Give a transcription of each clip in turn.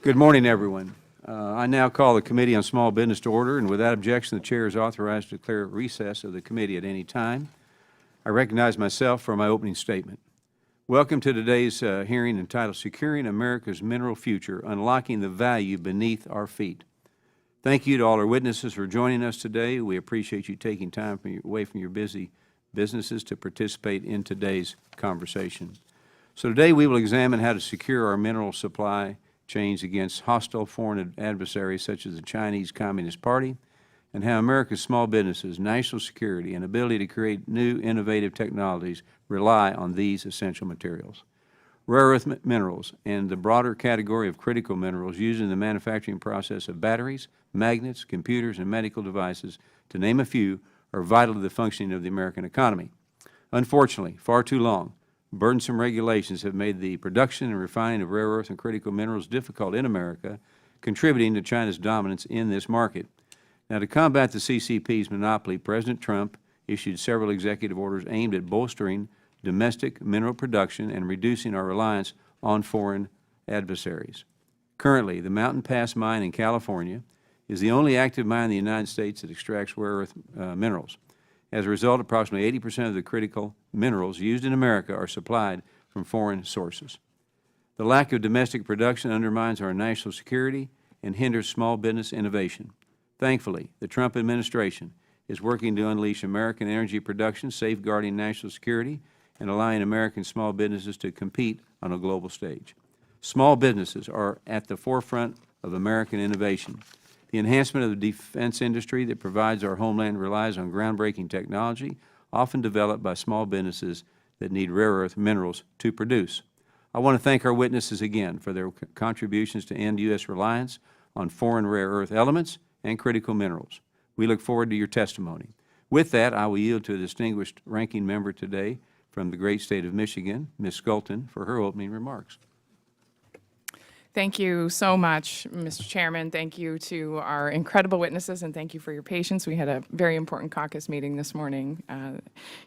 Good morning, everyone. I now call the Committee on Small Business to order, and without objection, the Chair is authorized to declare recess of the committee at any time. I recognize myself for my opening statement. Welcome to today's hearing entitled Securing America's Mineral Future, Unlocking the Value Beneath Our Feet. Thank you to all our witnesses for joining us today. We appreciate you taking time away from your busy businesses to participate in today's conversation. So today we will examine how to secure our mineral supply chains against hostile foreign adversaries such as the Chinese Communist Party, and how America's small businesses, national security, and ability to create new innovative technologies rely on these essential materials. Rare earth minerals and the broader category of critical minerals used in the manufacturing process of batteries, magnets, computers, and medical devices, to name a few, are vital to the functioning of the American economy. Unfortunately, far too long, burdensome regulations have made the production and refining of rare earth and critical minerals difficult in America, contributing to China's dominance in this market. Now, to combat the CCP's monopoly, President Trump issued several executive orders aimed at bolstering domestic mineral production and reducing our reliance on foreign adversaries. Currently, the Mountain Pass mine in California is the only active mine in the United States that extracts rare earth minerals. As a result, approximately 80% of the critical minerals used in America are supplied from foreign sources. The lack of domestic production undermines our national security and hinders small business innovation. Thankfully, the Trump administration is working to unleash American energy production, safeguarding national security, and allowing American small businesses to compete on a global stage. Small businesses are at the forefront of American innovation. The enhancement of the defense industry that provides our homeland relies on groundbreaking technology, often developed by small businesses that need rare earth minerals to produce. I want to thank our witnesses again for their contributions to end U.S. reliance on foreign rare earth elements and critical minerals. We look forward to your testimony. With that, I will yield to a distinguished ranking member today from the great state of Michigan, Ms. Skulton, for her opening remarks. Thank you so much, Mr. Chairman. Thank you to our incredible witnesses, and thank you for your patience. We had a very important caucus meeting this morning,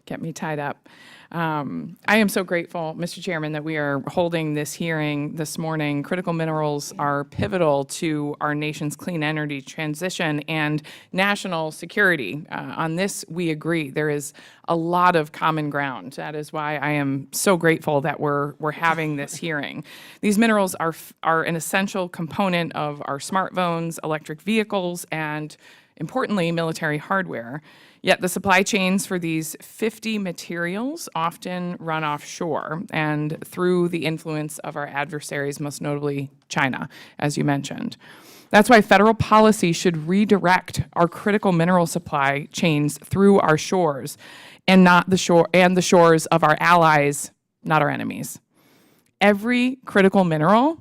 kept me tied up. I am so grateful, Mr. Chairman, that we are holding this hearing this morning. Critical minerals are pivotal to our nation's clean energy transition and national security. On this, we agree. There is a lot of common ground. That is why I am so grateful that we're having this hearing. These minerals are an essential component of our smartphones, electric vehicles, and importantly, military hardware. Yet the supply chains for these 50 materials often run offshore and through the influence of our adversaries, most notably China, as you mentioned. That's why federal policy should redirect our critical mineral supply chains through our shores and not the shores of our allies, not our enemies. Every critical mineral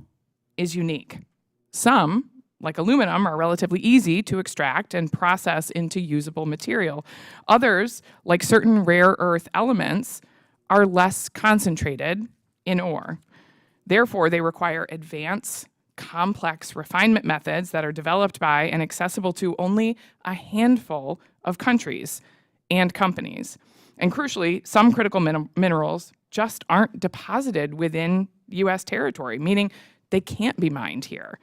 is unique. Some, like aluminum, are relatively easy to extract and process into usable material. Others, like certain rare earth elements, are less concentrated in ore. Therefore, they require advanced, complex refinement methods that are developed by and accessible to only a handful of countries and companies. And crucially, some critical minerals just aren't deposited within U.S. territory, meaning they can't be mined here.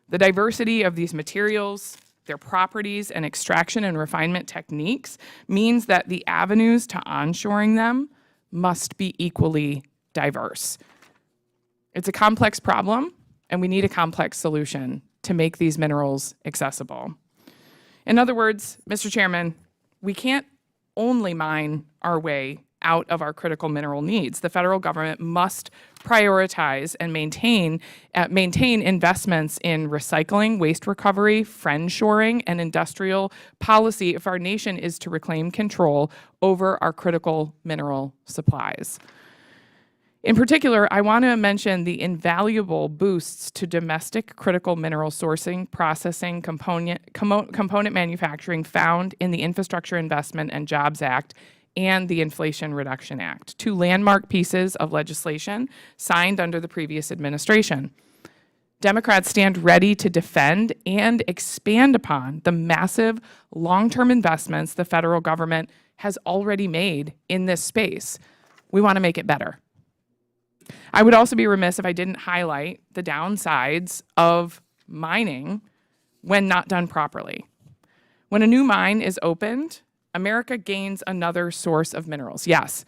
The diversity of these materials, their properties, and extraction and refinement techniques means that the avenues to onshoring them must be equally diverse. It's a complex problem, and we need a complex solution to make these minerals accessible. In other words, Mr. Chairman, we can't only mine our way out of our critical mineral needs. The federal government must prioritize and maintain investments in recycling, waste recovery, friendshoring, and industrial policy if our nation is to reclaim control over our critical mineral supplies. In particular, I want to mention the invaluable boosts to domestic critical mineral sourcing, processing, component manufacturing found in the Infrastructure Investment and Jobs Act and the Inflation Reduction Act, two landmark pieces of legislation signed under the previous administration. Democrats stand ready to defend and expand upon the massive long-term investments the federal government has already made in this space. We want to make it better. I would also be remiss if I didn't highlight the downsides of mining when not done properly. When a new mine is opened, America gains another source of minerals, yes,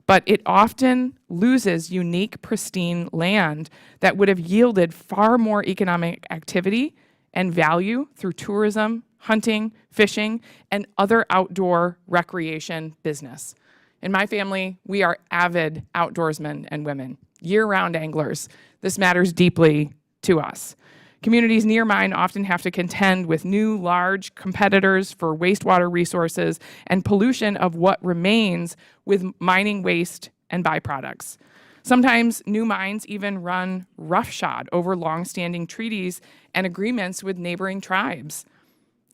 but it often loses unique, pristine land that would have yielded far more economic activity and value through tourism, hunting, fishing, and other outdoor recreation business. In my family, we are avid outdoorsmen and women, year-round anglers. This matters deeply to us. Communities near mine often have to contend with new, large competitors for wastewater resources and pollution of what remains with mining waste and byproducts. Sometimes new mines even run roughshod over longstanding treaties and agreements with neighboring tribes.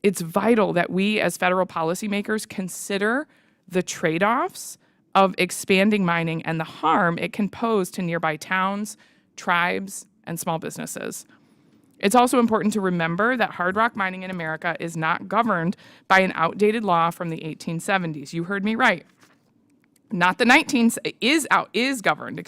It's vital that we as federal policymakers consider the trade-offs of expanding mining and the harm it can pose to nearby towns, tribes, and small businesses. It's also important to remember that hard rock mining in America is not governed by an outdated law from the 1870s. You heard me right. Not the is governed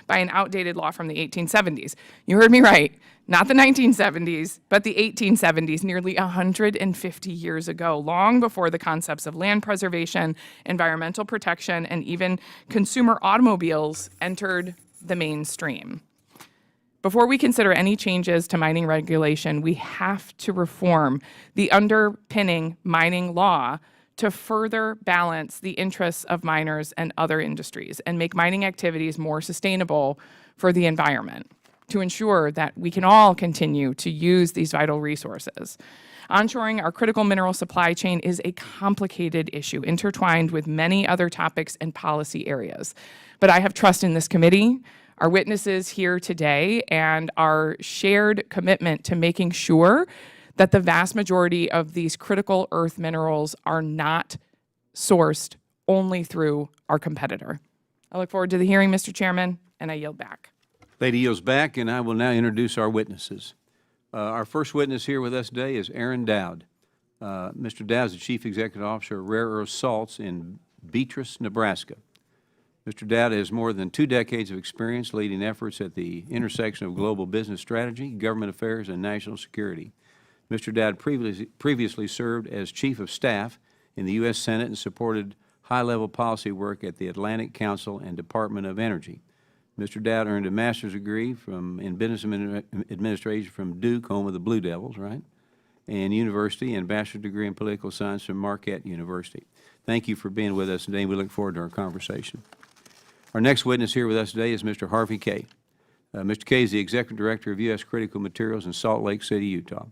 by an outdated law from the 1870s. You heard me right. Not the 1970s, but the 1870s, nearly 150 years ago, long before the concepts of land preservation, environmental protection, and even consumer automobiles entered the mainstream. Before we consider any changes to mining regulation, we have to reform the underpinning mining law to further balance the interests of miners and other industries and make mining activities more sustainable for the environment to ensure that we can all continue to use these vital resources. Onshoring our critical mineral supply chain is a complicated issue, intertwined with many other topics and policy areas. But I have trust in this committee, our witnesses here today, and our shared commitment to making sure that the vast majority of these critical earth minerals are not sourced only through our competitor. I look forward to the hearing, Mr. Chairman, and I yield back. Lady yields back, and I will now introduce our witnesses. Our first witness here with us today is Aaron Dowd. Mr. Dowd is the Chief Executive Officer of Rare Earth Salts in Beatrice, Nebraska. Mr. Dowd has more than 2 decades of experience leading efforts at the intersection of global business strategy, government affairs, and national security. Mr. Dowd previously served as Chief of Staff in the U.S. Senate and supported high-level policy work at the Atlantic Council and Department of Energy. Mr. Dowd earned a master's degree in business administration from Duke, home of the Blue Devils, right, and University, and bachelor's degree in political science from Marquette University. Thank you for being with us today, and we look forward to our conversation. Our next witness here with us today is Mr. Harvey Kaye. Mr. Kaye is the Executive Director of U.S. Critical Materials in Salt Lake City, Utah.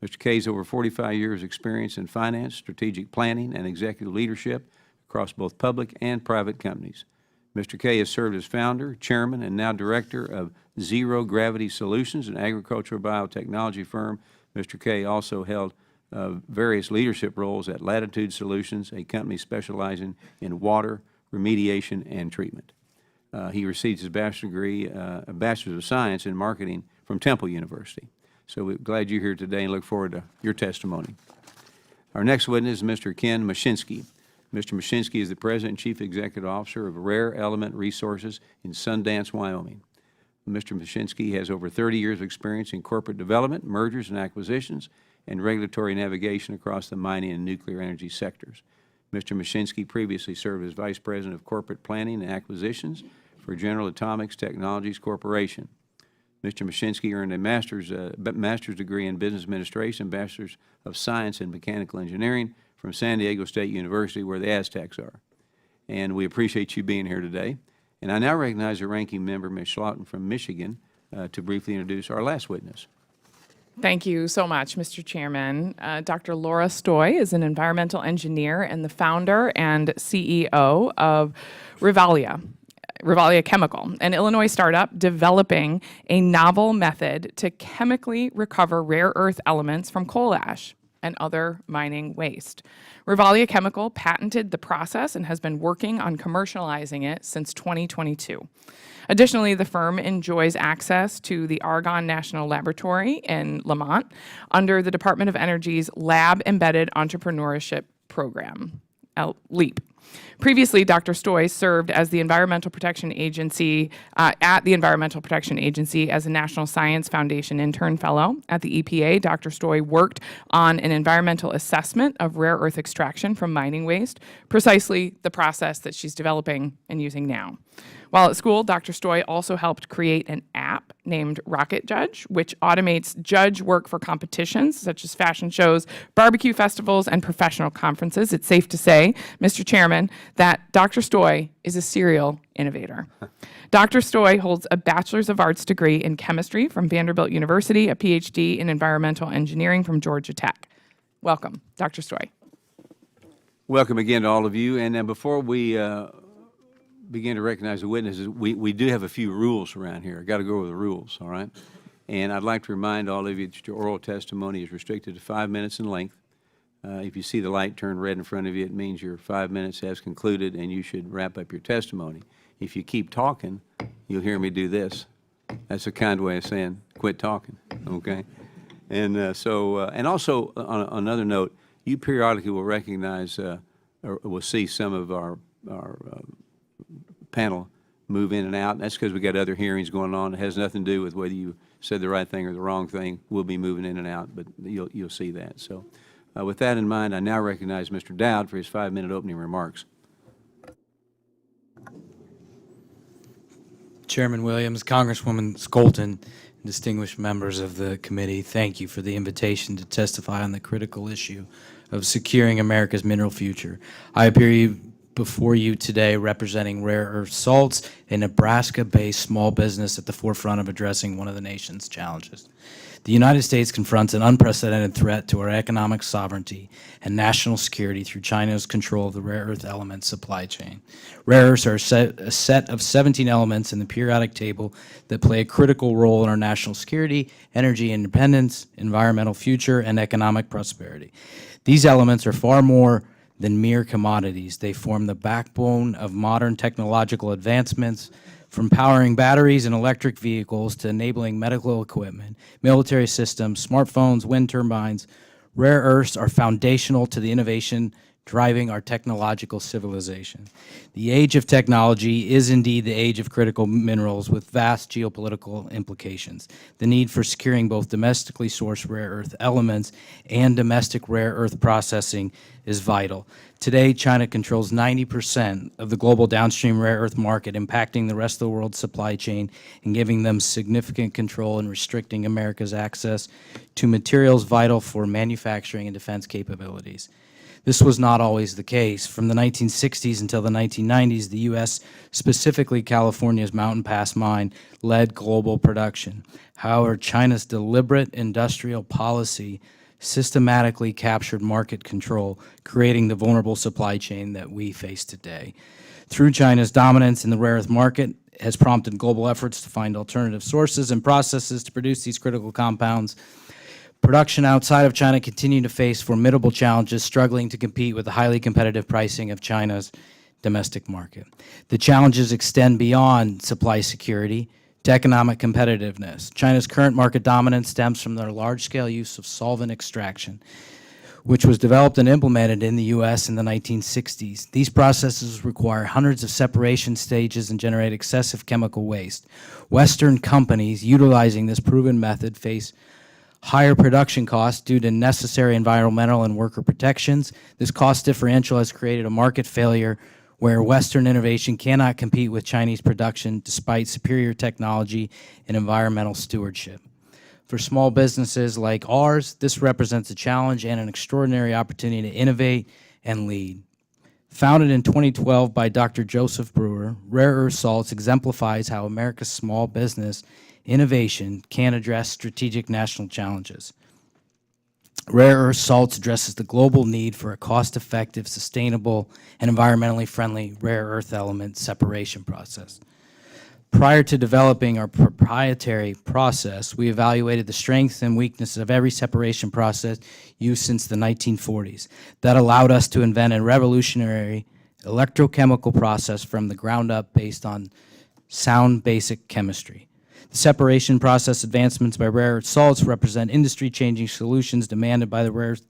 Mr. Kaye has over 45 years' experience in finance, strategic planning, and executive leadership across both public and private companies. Mr. Kaye has served as founder, chairman, and now director of Zero Gravity Solutions, an agricultural biotechnology firm. Mr. Kaye also held various leadership roles at Latitude Solutions, a company specializing in water remediation and treatment. He received his bachelor's degree, a Bachelor's of Science in Marketing from Temple University. So we're glad you're here today and look forward to your testimony. Our next witness is Mr. Ken Mushinski. Mr. Mushinski is the President and Chief Executive Officer of Rare Element Resources in Sundance, Wyoming. Mr. Mushinski has over 30 years of experience in corporate development, mergers and acquisitions, and regulatory navigation across the mining and nuclear energy sectors. Mr. Mushinski previously served as Vice President of Corporate Planning and Acquisitions for General Atomics Technologies Corporation. Mr. Mushinski earned a master's degree in Business Administration, Bachelor's of Science in Mechanical Engineering from San Diego State University, where the Aztecs are. And we appreciate you being here today. And I now recognize the ranking member, Ms. Schlaughton from Michigan, to briefly introduce our last witness. Thank you so much, Mr. Chairman. Dr. Laura Stoy is an environmental engineer and the founder and CEO of Rivalia Chemical, an Illinois startup developing a novel method to chemically recover rare earth elements from coal ash and other mining waste. Rivalia Chemical patented the process and has been working on commercializing it since 2022. Additionally, the firm enjoys access to the Argonne National Laboratory in Lamont under the Department of Energy's Lab Embedded Entrepreneurship Program, LEAP. Previously, Dr. Stoy served as the Environmental Protection Agency, at the Environmental Protection Agency as a National Science Foundation intern fellow. At the EPA, Dr. Stoy worked on an environmental assessment of rare earth extraction from mining waste, precisely the process that she's developing and using now. While at school, Dr. Stoy also helped create an app named Rocket Judge, which automates judge work for competitions such as fashion shows, barbecue festivals, and professional conferences. It's safe to say, Mr. Chairman, that Dr. Stoy is a serial innovator. Dr. Stoy holds a Bachelor's of Arts degree in chemistry from Vanderbilt University, a PhD in environmental engineering from Georgia Tech. Welcome, Dr. Stoy. Welcome again to all of you. And before we begin to recognize the witnesses, we do have a few rules around here. I got to go over the rules, all right? And I'd like to remind all of you that your oral testimony is restricted to 5 minutes in length. If you see the light turn red in front of you, it means your 5 minutes has concluded and you should wrap up your testimony. If you keep talking, you'll hear me do this. That's a kind way of saying quit talking, okay? And and also on another note, you periodically will recognize or will see some of our panel move in and out. That's because we got other hearings going on. It has nothing to do with whether you said the right thing or the wrong thing. We'll be moving in and out, but you'll see that. So with that in mind, I now recognize Mr. Dowd for his 5-minute opening remarks. Chairman Williams, Congresswoman Skolton, distinguished members of the committee, thank you for the invitation to testify on the critical issue of securing America's mineral future. I appear before you today representing Rare Earth Salts, a Nebraska-based small business at the forefront of addressing one of the nation's challenges. The United States confronts an unprecedented threat to our economic sovereignty and national security through China's control of the rare earth element supply chain. Rare earths are a set of 17 elements in the periodic table that play a critical role in our national security, energy independence, environmental future, and economic prosperity. These elements are far more than mere commodities. They form the backbone of modern technological advancements, from powering batteries and electric vehicles to enabling medical equipment, military systems, smartphones, wind turbines. Rare earths are foundational to the innovation driving our technological civilization. The age of technology is indeed the age of critical minerals with vast geopolitical implications. The need for securing both domestically sourced rare earth elements and domestic rare earth processing is vital. Today, China controls 90% of the global downstream rare earth market, impacting the rest of the world's supply chain and giving them significant control and restricting America's access to materials vital for manufacturing and defense capabilities. This was not always the case. From the 1960s until the 1990s, the U.S., specifically California's Mountain Pass mine, led global production. However, China's deliberate industrial policy systematically captured market control, creating the vulnerable supply chain that we face today. Through China's dominance in the rare earth market has prompted global efforts to find alternative sources and processes to produce these critical compounds. Production outside of China continued to face formidable challenges, struggling to compete with the highly competitive pricing of China's domestic market. The challenges extend beyond supply security to economic competitiveness. China's current market dominance stems from their large-scale use of solvent extraction, which was developed and implemented in the U.S. in the 1960s. These processes require hundreds of separation stages and generate excessive chemical waste. Western companies utilizing this proven method face higher production costs due to necessary environmental and worker protections. This cost differential has created a market failure where Western innovation cannot compete with Chinese production despite superior technology and environmental stewardship. For small businesses like ours, this represents a challenge and an extraordinary opportunity to innovate and lead. Founded in 2012 by Dr. Joseph Brewer, Rare Earth Salts exemplifies how America's small business innovation can address strategic national challenges. Rare Earth Salts addresses the global need for a cost-effective, sustainable, and environmentally friendly rare earth element separation process. Prior to developing our proprietary process, we evaluated the strengths and weaknesses of every separation process used since the 1940s. That allowed us to invent a revolutionary electrochemical process from the ground up based on sound basic chemistry. The separation process advancements by Rare Earth Salts represent industry-changing solutions demanded by the rare earth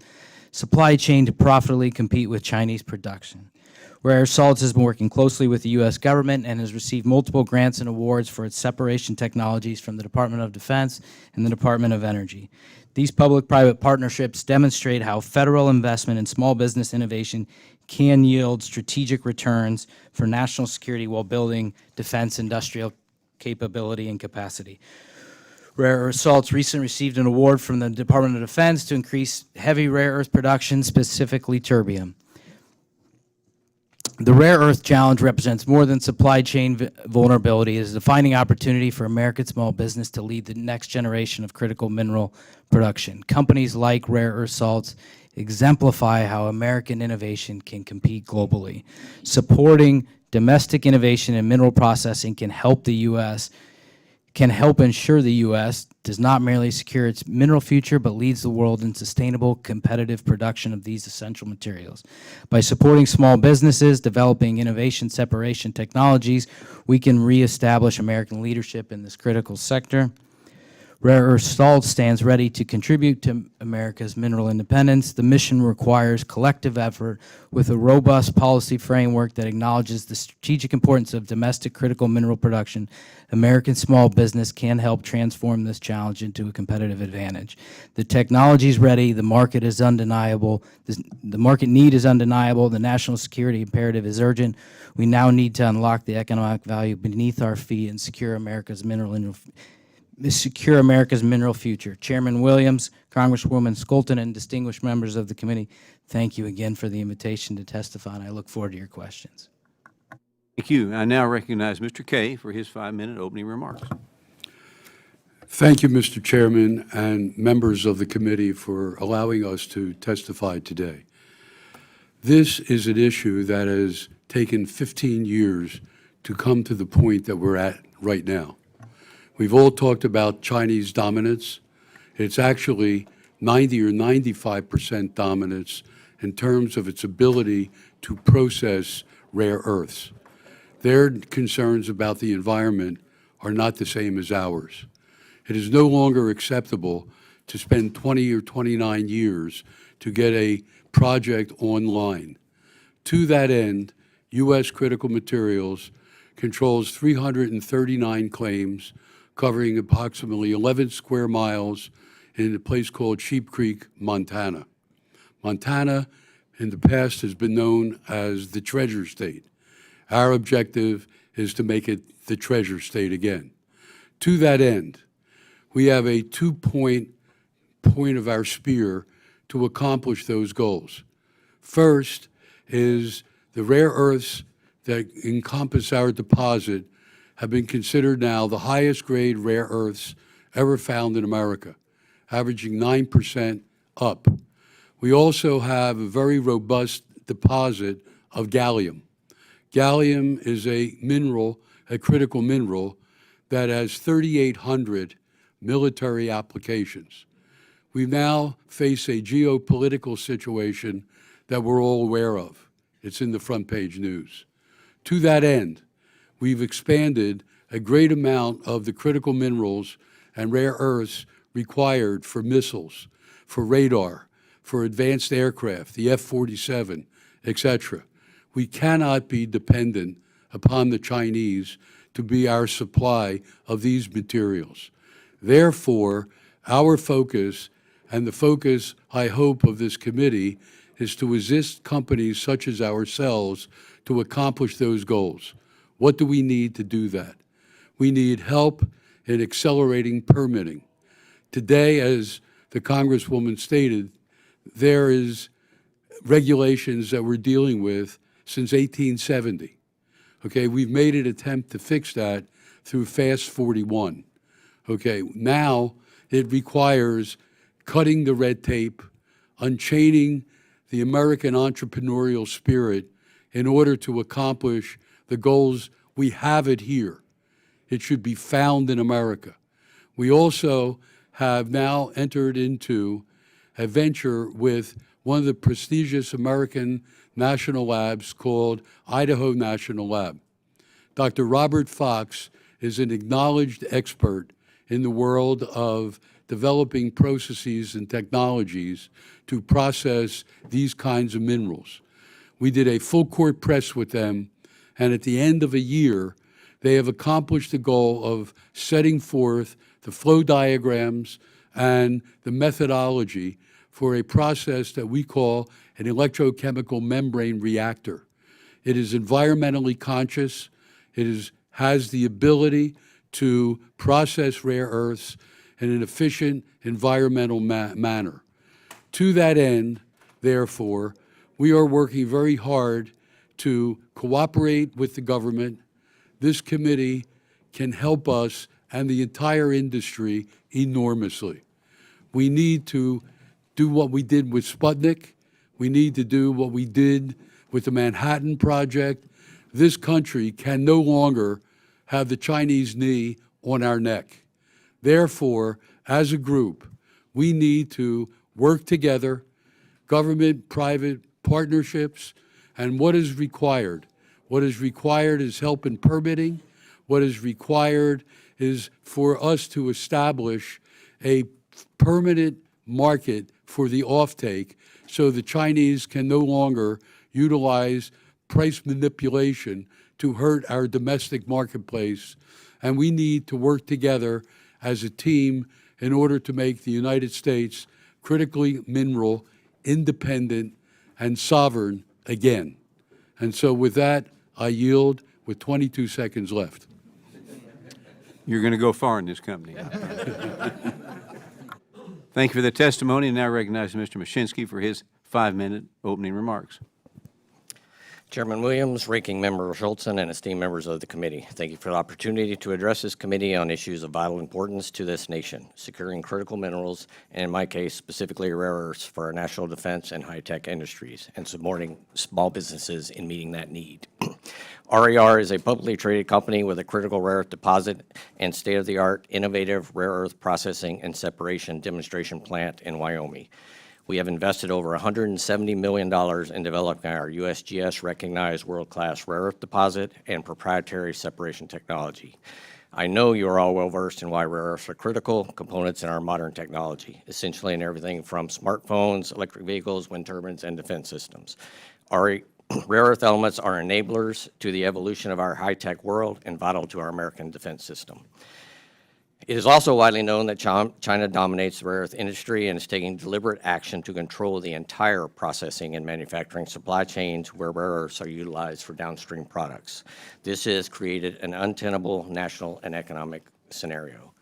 supply chain to profitably compete with Chinese production. Rare Earth Salts has been working closely with the U.S. government and has received multiple grants and awards for its separation technologies from the Department of Defense and the Department of Energy. These public-private partnerships demonstrate how federal investment in small business innovation can yield strategic returns for national security while building defense industrial capability and capacity. Rare Earth Salts recently received an award from the Department of Defense to increase heavy rare earth production, specifically terbium. The rare earth challenge represents more than supply chain vulnerability. It is a defining opportunity for American small business to lead the next generation of critical mineral production. Companies like Rare Earth Salts exemplify how American innovation can compete globally. Supporting domestic innovation in mineral processing can help ensure the U.S. does not merely secure its mineral future, but leads the world in sustainable, competitive production of these essential materials. By supporting small businesses, developing innovation separation technologies, we can reestablish American leadership in this critical sector. Rare Earth Salts stands ready to contribute to America's mineral independence. The mission requires collective effort with a robust policy framework that acknowledges the strategic importance of domestic critical mineral production. American small business can help transform this challenge into a competitive advantage. The technology is ready, the market is undeniable, the market need is undeniable, the national security imperative is urgent. We now need to unlock the economic value beneath our feet and secure America's mineral future. Chairman Williams, Congresswoman Skolten, and distinguished members of the committee, thank you again for the invitation to testify, and I look forward to your questions. Thank you. I now recognize Mr. Kaye for his 5-minute opening remarks. Thank you, Mr. Chairman, and members of the committee for allowing us to testify today. This is an issue that has taken 15 years to come to the point that we're at right now. We've all talked about Chinese dominance. It's actually 90 or 95% dominance in terms of its ability to process rare earths. Their concerns about the environment are not the same as ours. It is no longer acceptable to spend 20 or 29 years to get a project online. To that end, U.S. Critical Materials controls 339 claims covering approximately 11 square miles in a place called Sheep Creek, Montana. Montana in the past has been known as the Treasure State. Our objective is to make it the Treasure State again. To that end, we have a two-point of our spear to accomplish those goals. First is the rare earths that encompass our deposit have been considered now the highest grade rare earths ever found in America, averaging 9% up. We also have a very robust deposit of gallium. Gallium is a mineral, a critical mineral, that has 3,800 military applications. We now face a geopolitical situation that we're all aware of. It's in the front page news. To that end, we've expanded a great amount of the critical minerals and rare earths required for missiles, for radar, for advanced aircraft, the F-47, etc. We cannot be dependent upon the Chinese to be our supply of these materials. Therefore, our focus, and the focus, I hope, of this committee, is to assist companies such as ourselves to accomplish those goals. What do we need to do that? We need help in accelerating permitting. Today, as the Congresswoman stated, there is regulations that we're dealing with since 1870. Okay, we've made an attempt to fix that through Fast 41. Okay, now it requires cutting the red tape, unchaining the American entrepreneurial spirit in order to accomplish the goals. We have it here. It should be found in America. We also have now entered into a venture with one of the prestigious American national labs called Idaho National Lab. Dr. Robert Fox is an acknowledged expert in the world of developing processes and technologies to process these kinds of minerals. We did a full court press with them, and at the end of a year, they have accomplished the goal of setting forth the flow diagrams and the methodology for a process that we call an electrochemical membrane reactor. It is environmentally conscious. It has the ability to process rare earths in an efficient environmental manner. To that end, therefore, we are working very hard to cooperate with the government. This committee can help us and the entire industry enormously. We need to do what we did with Sputnik. We need to do what we did with the Manhattan Project. This country can no longer have the Chinese knee on our neck. Therefore, as a group, we need to work together, government-private partnerships, and what is required. What is required is help in permitting. What is required is for us to establish a permanent market for the offtake so the Chinese can no longer utilize price manipulation to hurt our domestic marketplace. And we need to work together as a team in order to make the United States critically mineral, independent, and sovereign again. And so with that, I yield with 22 seconds left. You're going to go far in this company. Thank you for the testimony, and now I recognize Mr. Mushinski for his 5-minute opening remarks. Chairman Williams, Ranking Member Schultzen, and esteemed members of the committee, thank you for the opportunity to address this committee on issues of vital importance to this nation, securing critical minerals, and in my case, specifically rare earths for our national defense and high-tech industries, and supporting small businesses in meeting that need. RER is a publicly traded company with a critical rare earth deposit and state-of-the-art innovative rare earth processing and separation demonstration plant in Wyoming. We have invested over $170 million in developing our USGS-recognized world-class rare earth deposit and proprietary separation technology. I know you are all well-versed in why rare earths are critical components in our modern technology, essentially in everything from smartphones, electric vehicles, wind turbines, and defense systems. Rare earth elements are enablers to the evolution of our high-tech world and vital to our American defense system. It is also widely known that China dominates the rare earth industry and is taking deliberate action to control the entire processing and manufacturing supply chains where rare earths are utilized for downstream products. This has created an untenable national and economic scenario.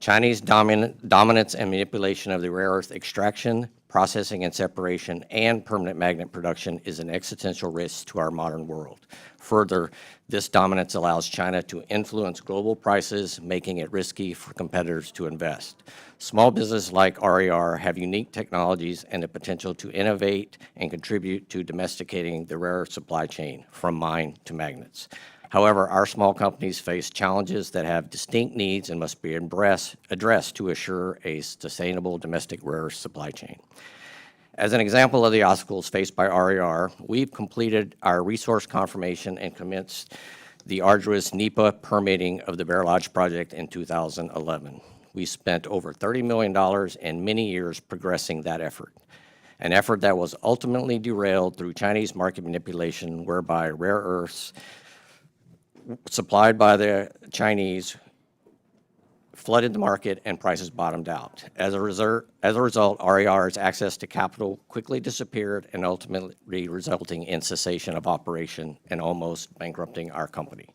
Chinese dominance and manipulation of the rare earth extraction, processing and separation, and permanent magnet production is an existential risk to our modern world. Further, this dominance allows China to influence global prices, making it risky for competitors to invest. Small businesses like RER have unique technologies and the potential to innovate and contribute to domesticating the rare earth supply chain from mine to magnets. However, our small companies face challenges that have distinct needs and must be addressed to assure a sustainable domestic rare earth supply chain. As an example of the obstacles faced by RER, we've completed our resource confirmation and commenced the arduous NEPA permitting of the Bear Lodge project in 2011. We spent over $30 million and many years progressing that effort, an effort that was ultimately derailed through Chinese market manipulation, whereby rare earths supplied by the Chinese flooded the market and prices bottomed out. As a result, RER's access to capital quickly disappeared and ultimately resulting in cessation of operation and almost bankrupting our company.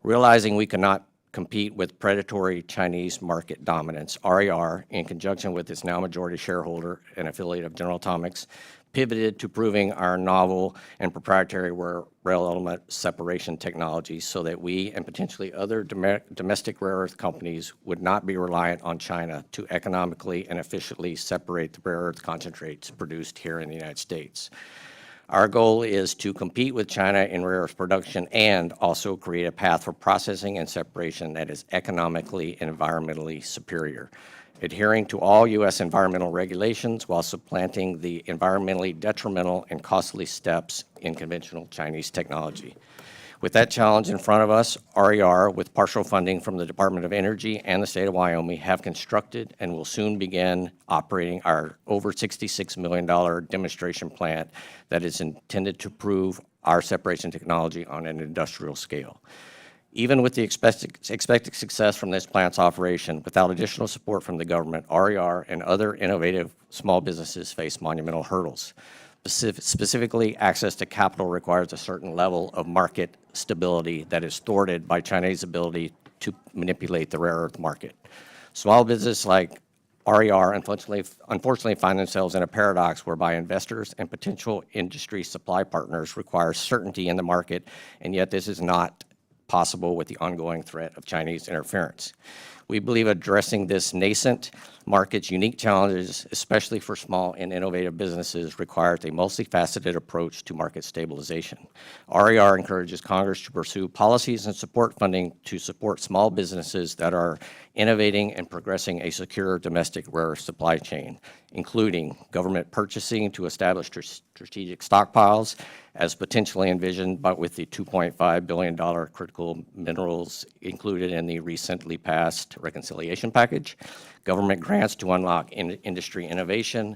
Realizing we could not compete with predatory Chinese market dominance, RER, in conjunction with its now majority shareholder and affiliate of General Atomics, pivoted to proving our novel and proprietary rare element separation technology so that we and potentially other domestic rare earth companies would not be reliant on China to economically and efficiently separate the rare earth concentrates produced here in the United States. Our goal is to compete with China in rare earth production and also create a path for processing and separation that is economically and environmentally superior, adhering to all U.S. environmental regulations while supplanting the environmentally detrimental and costly steps in conventional Chinese technology. With that challenge in front of us, RER, with partial funding from the Department of Energy and the state of Wyoming, have constructed and will soon begin operating our over $66 million demonstration plant that is intended to prove our separation technology on an industrial scale. Even with the expected success from this plant's operation, without additional support from the government, RER and other innovative small businesses face monumental hurdles. Specifically, access to capital requires a certain level of market stability that is thwarted by China's ability to manipulate the rare earth market. Small businesses like RER unfortunately find themselves in a paradox whereby investors and potential industry supply partners require certainty in the market, and yet this is not possible with the ongoing threat of Chinese interference. We believe addressing this nascent market's unique challenges, especially for small and innovative businesses, requires a multifaceted approach to market stabilization. RER encourages Congress to pursue policies and support funding to support small businesses that are innovating and progressing a secure domestic rare earth supply chain, including government purchasing to establish strategic stockpiles, as potentially envisioned, but with the $2.5 billion critical minerals included in the recently passed reconciliation package, government grants to unlock industry innovation,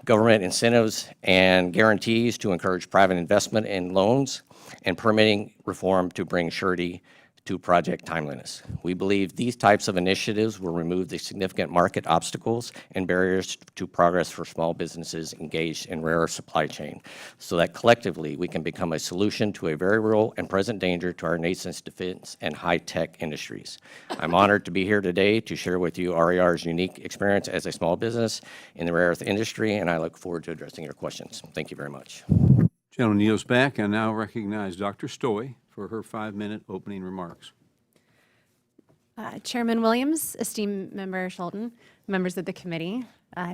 government incentives and guarantees to encourage private investment in loans, and permitting reform to bring surety to project timeliness. We believe these types of initiatives will remove the significant market obstacles and barriers to progress for small businesses engaged in rare earth supply chain, so that collectively we can become a solution to a very real and present danger to our nation's defense and high-tech industries. I'm honored to be here today to share with you RER's unique experience as a small business in the rare earth industry, and I look forward to addressing your questions. Thank you very much. Gentleman yields back. I now recognize Dr. Stoy for her 5-minute opening remarks. Chairman Williams, esteemed Member Scholten, members of the committee,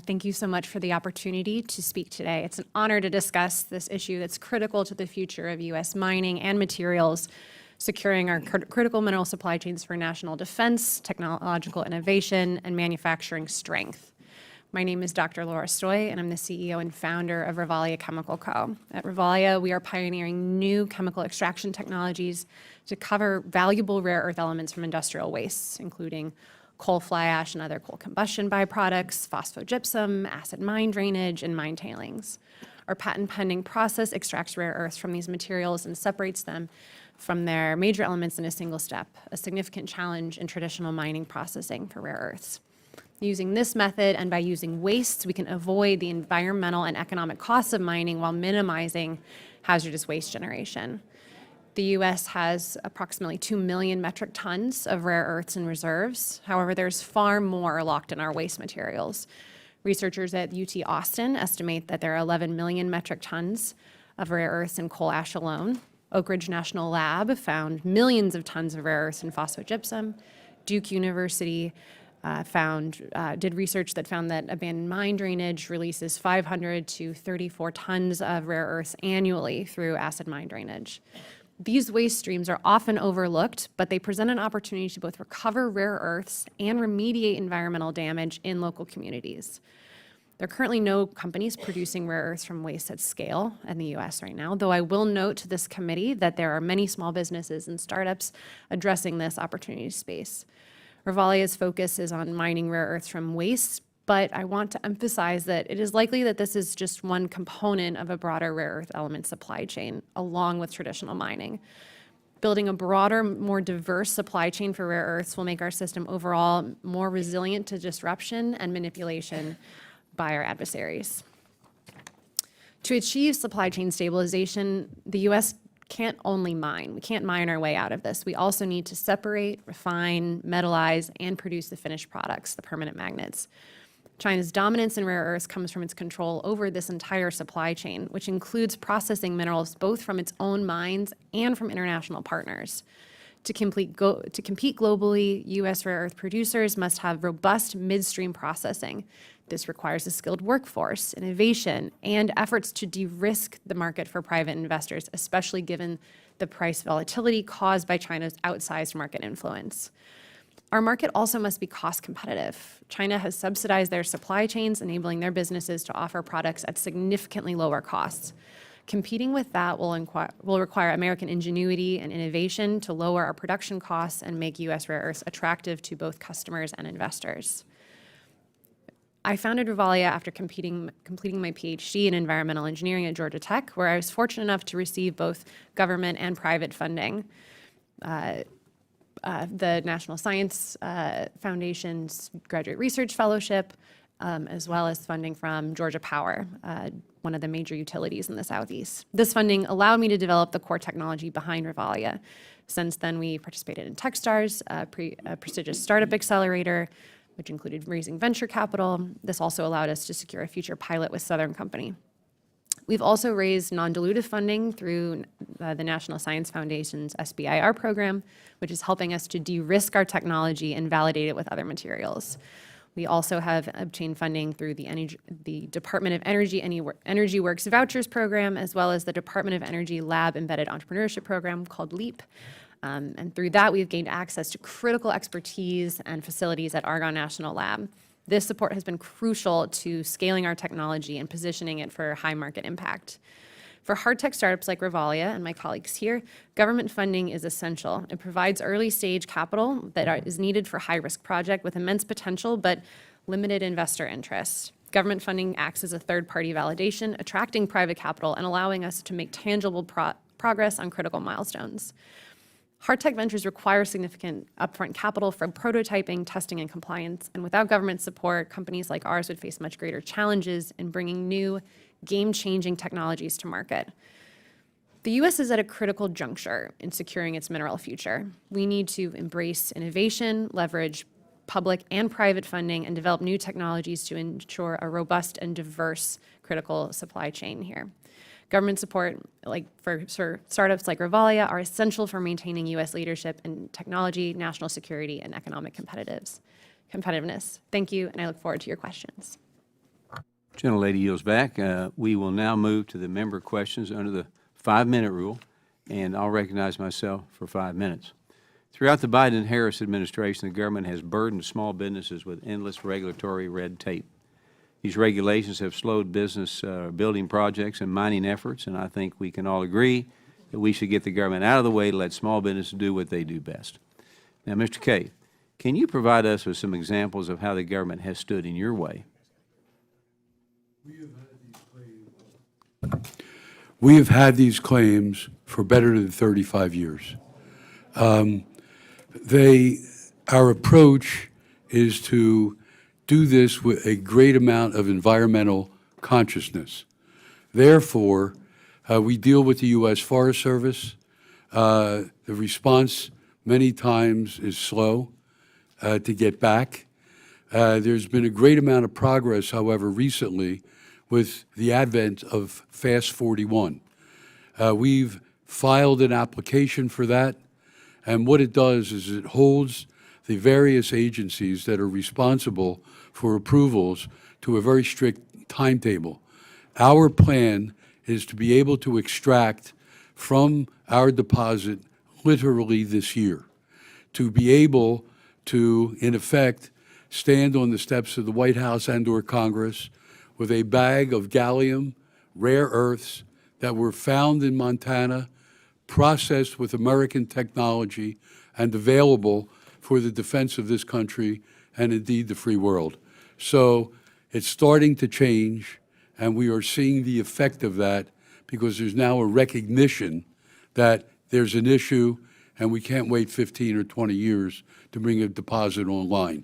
thank you so much for the opportunity to speak today. It's an honor to discuss this issue that's critical to the future of U.S. mining and materials, securing our critical mineral supply chains for national defense, technological innovation, and manufacturing strength. My name is Dr. Laura Stoy, and I'm the CEO and founder of Rivalia Chemical Co. At Rivalia, we are pioneering new chemical extraction technologies to cover valuable rare earth elements from industrial wastes, including coal fly ash and other coal combustion byproducts, phosphogypsum, acid mine drainage, and mine tailings. Our patent-pending process extracts rare earths from these materials and separates them from their major elements in a single step, a significant challenge in traditional mining processing for rare earths. Using this method and by using wastes, we can avoid the environmental and economic costs of mining while minimizing hazardous waste generation. The U.S. has approximately 2 million metric tons of rare earths in reserves. However, there's far more locked in our waste materials. Researchers at UT Austin estimate that there are 11 million metric tons of rare earths in coal ash alone. Oak Ridge National Lab found millions of tons of rare earths in phosphogypsum. Duke University did research that found that abandoned mine drainage releases 500 to 34 tons of rare earths annually through acid mine drainage. These waste streams are often overlooked, but they present an opportunity to both recover rare earths and remediate environmental damage in local communities. There are currently no companies producing rare earths from waste at scale in the U.S. right now, though I will note to this committee that there are many small businesses and startups addressing this opportunity space. Rivalia's focus is on mining rare earths from waste, but I want to emphasize that it is likely that this is just one component of a broader rare earth element supply chain, along with traditional mining. Building a broader, more diverse supply chain for rare earths will make our system overall more resilient to disruption and manipulation by our adversaries. To achieve supply chain stabilization, the U.S. can't only mine. We can't mine our way out of this. We also need to separate, refine, metallize, and produce the finished products, the permanent magnets. China's dominance in rare earths comes from its control over this entire supply chain, which includes processing minerals both from its own mines and from international partners. To compete globally, U.S. rare earth producers must have robust midstream processing. This requires a skilled workforce, innovation, and efforts to de-risk the market for private investors, especially given the price volatility caused by China's outsized market influence. Our market also must be cost competitive. China has subsidized their supply chains, enabling their businesses to offer products at significantly lower costs. Competing with that will require American ingenuity and innovation to lower our production costs and make U.S. rare earths attractive to both customers and investors. I founded Rivalia after completing my PhD in environmental engineering at Georgia Tech, where I was fortunate enough to receive both government and private funding. The National Science Foundation's Graduate Research Fellowship, as well as funding from Georgia Power, one of the major utilities in the Southeast. This funding allowed me to develop the core technology behind Rivalia. Since then, we participated in Techstars, a prestigious startup accelerator, which included raising venture capital. This also allowed us to secure a future pilot with Southern Company. We've also raised non-dilutive funding through the National Science Foundation's SBIR program, which is helping us to de-risk our technology and validate it with other materials. We also have obtained funding through the Department of Energy Works Vouchers program, as well as the Department of Energy Lab Embedded Entrepreneurship program called LEAP. And through that, we've gained access to critical expertise and facilities at Argonne National Lab. This support has been crucial to scaling our technology and positioning it for high market impact. For hard tech startups like Rivalia and my colleagues here, government funding is essential. It provides early stage capital that is needed for high risk project with immense potential but limited investor interest. Government funding acts as a third party validation, attracting private capital and allowing us to make tangible progress on critical milestones. Hard tech ventures require significant upfront capital for prototyping, testing, and compliance. And without government support, companies like ours would face much greater challenges in bringing new, game-changing technologies to market. The U.S. is at a critical juncture in securing its mineral future. We need to embrace innovation, leverage public and private funding, and develop new technologies to ensure a robust and diverse critical supply chain here. Government support, for startups like Rivalia, are essential for maintaining U.S. leadership in technology, national security, and economic competitiveness. Thank you, and I look forward to your questions. Gentlelady yields back. We will now move to the member questions under the 5-minute rule, and I'll recognize myself for 5 minutes. Throughout the Biden-Harris administration, the government has burdened small businesses with endless regulatory red tape. These regulations have slowed business building projects and mining efforts, and I think we can all agree that we should get the government out of the way to let small businesses do what they do best. Now, Mr. Kaye, can you provide us with some examples of how the government has stood in your way? We have had these claims for better than 35 years. Our approach is to do this with a great amount of environmental consciousness. Therefore, we deal with the U.S. Forest Service. The response many times is slow to get back. There's been a great amount of progress, however, recently with the advent of Fast 41. We've filed an application for that, and what it does is it holds the various agencies that are responsible for approvals to a very strict timetable. Our plan is to be able to extract from our deposit literally this year, to be able to, in effect, stand on the steps of the White House and/or Congress with a bag of gallium, rare earths that were found in Montana, processed with American technology, and available for the defense of this country and indeed the free world. So it's starting to change, and we are seeing the effect of that because there's now a recognition that there's an issue and we can't wait 15 or 20 years to bring a deposit online.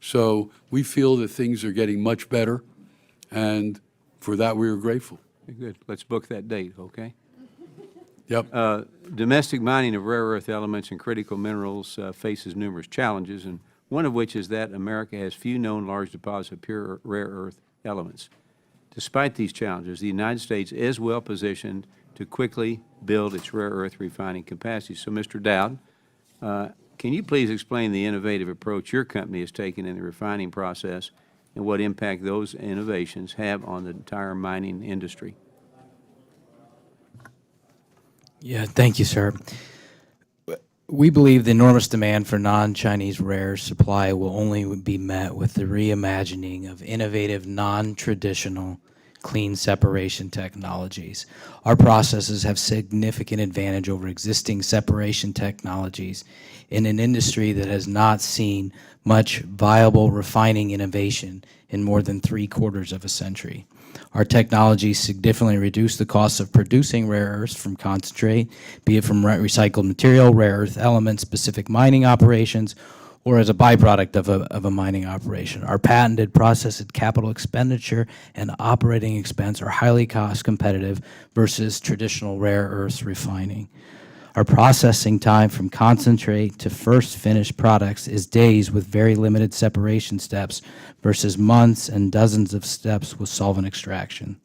So we feel that things are getting much better, and for that we are grateful. Good. Let's book that date, okay? Yep. Domestic mining of rare earth elements and critical minerals faces numerous challenges, and one of which is that America has few known large deposits of pure rare earth elements. Despite these challenges, the United States is well positioned to quickly build its rare earth refining capacity. So, Mr. Dowd, can you please explain the innovative approach your company has taken in the refining process and what impact those innovations have on the entire mining industry? Yeah, thank you, sir. We believe the enormous demand for non-Chinese rare supply will only be met with the reimagining of innovative, non-traditional clean separation technologies. Our processes have significant advantage over existing separation technologies in an industry that has not seen much viable refining innovation in more than 3/4 of a century. Our technologies significantly reduce the cost of producing rare earths from concentrate, be it from recycled material, rare earth elements, specific mining operations, or as a byproduct of a mining operation. Our patented process at capital expenditure and operating expense are highly cost competitive versus traditional rare earths refining. Our processing time from concentrate to first finished products is days with very limited separation steps versus months and dozens of steps with solvent extraction.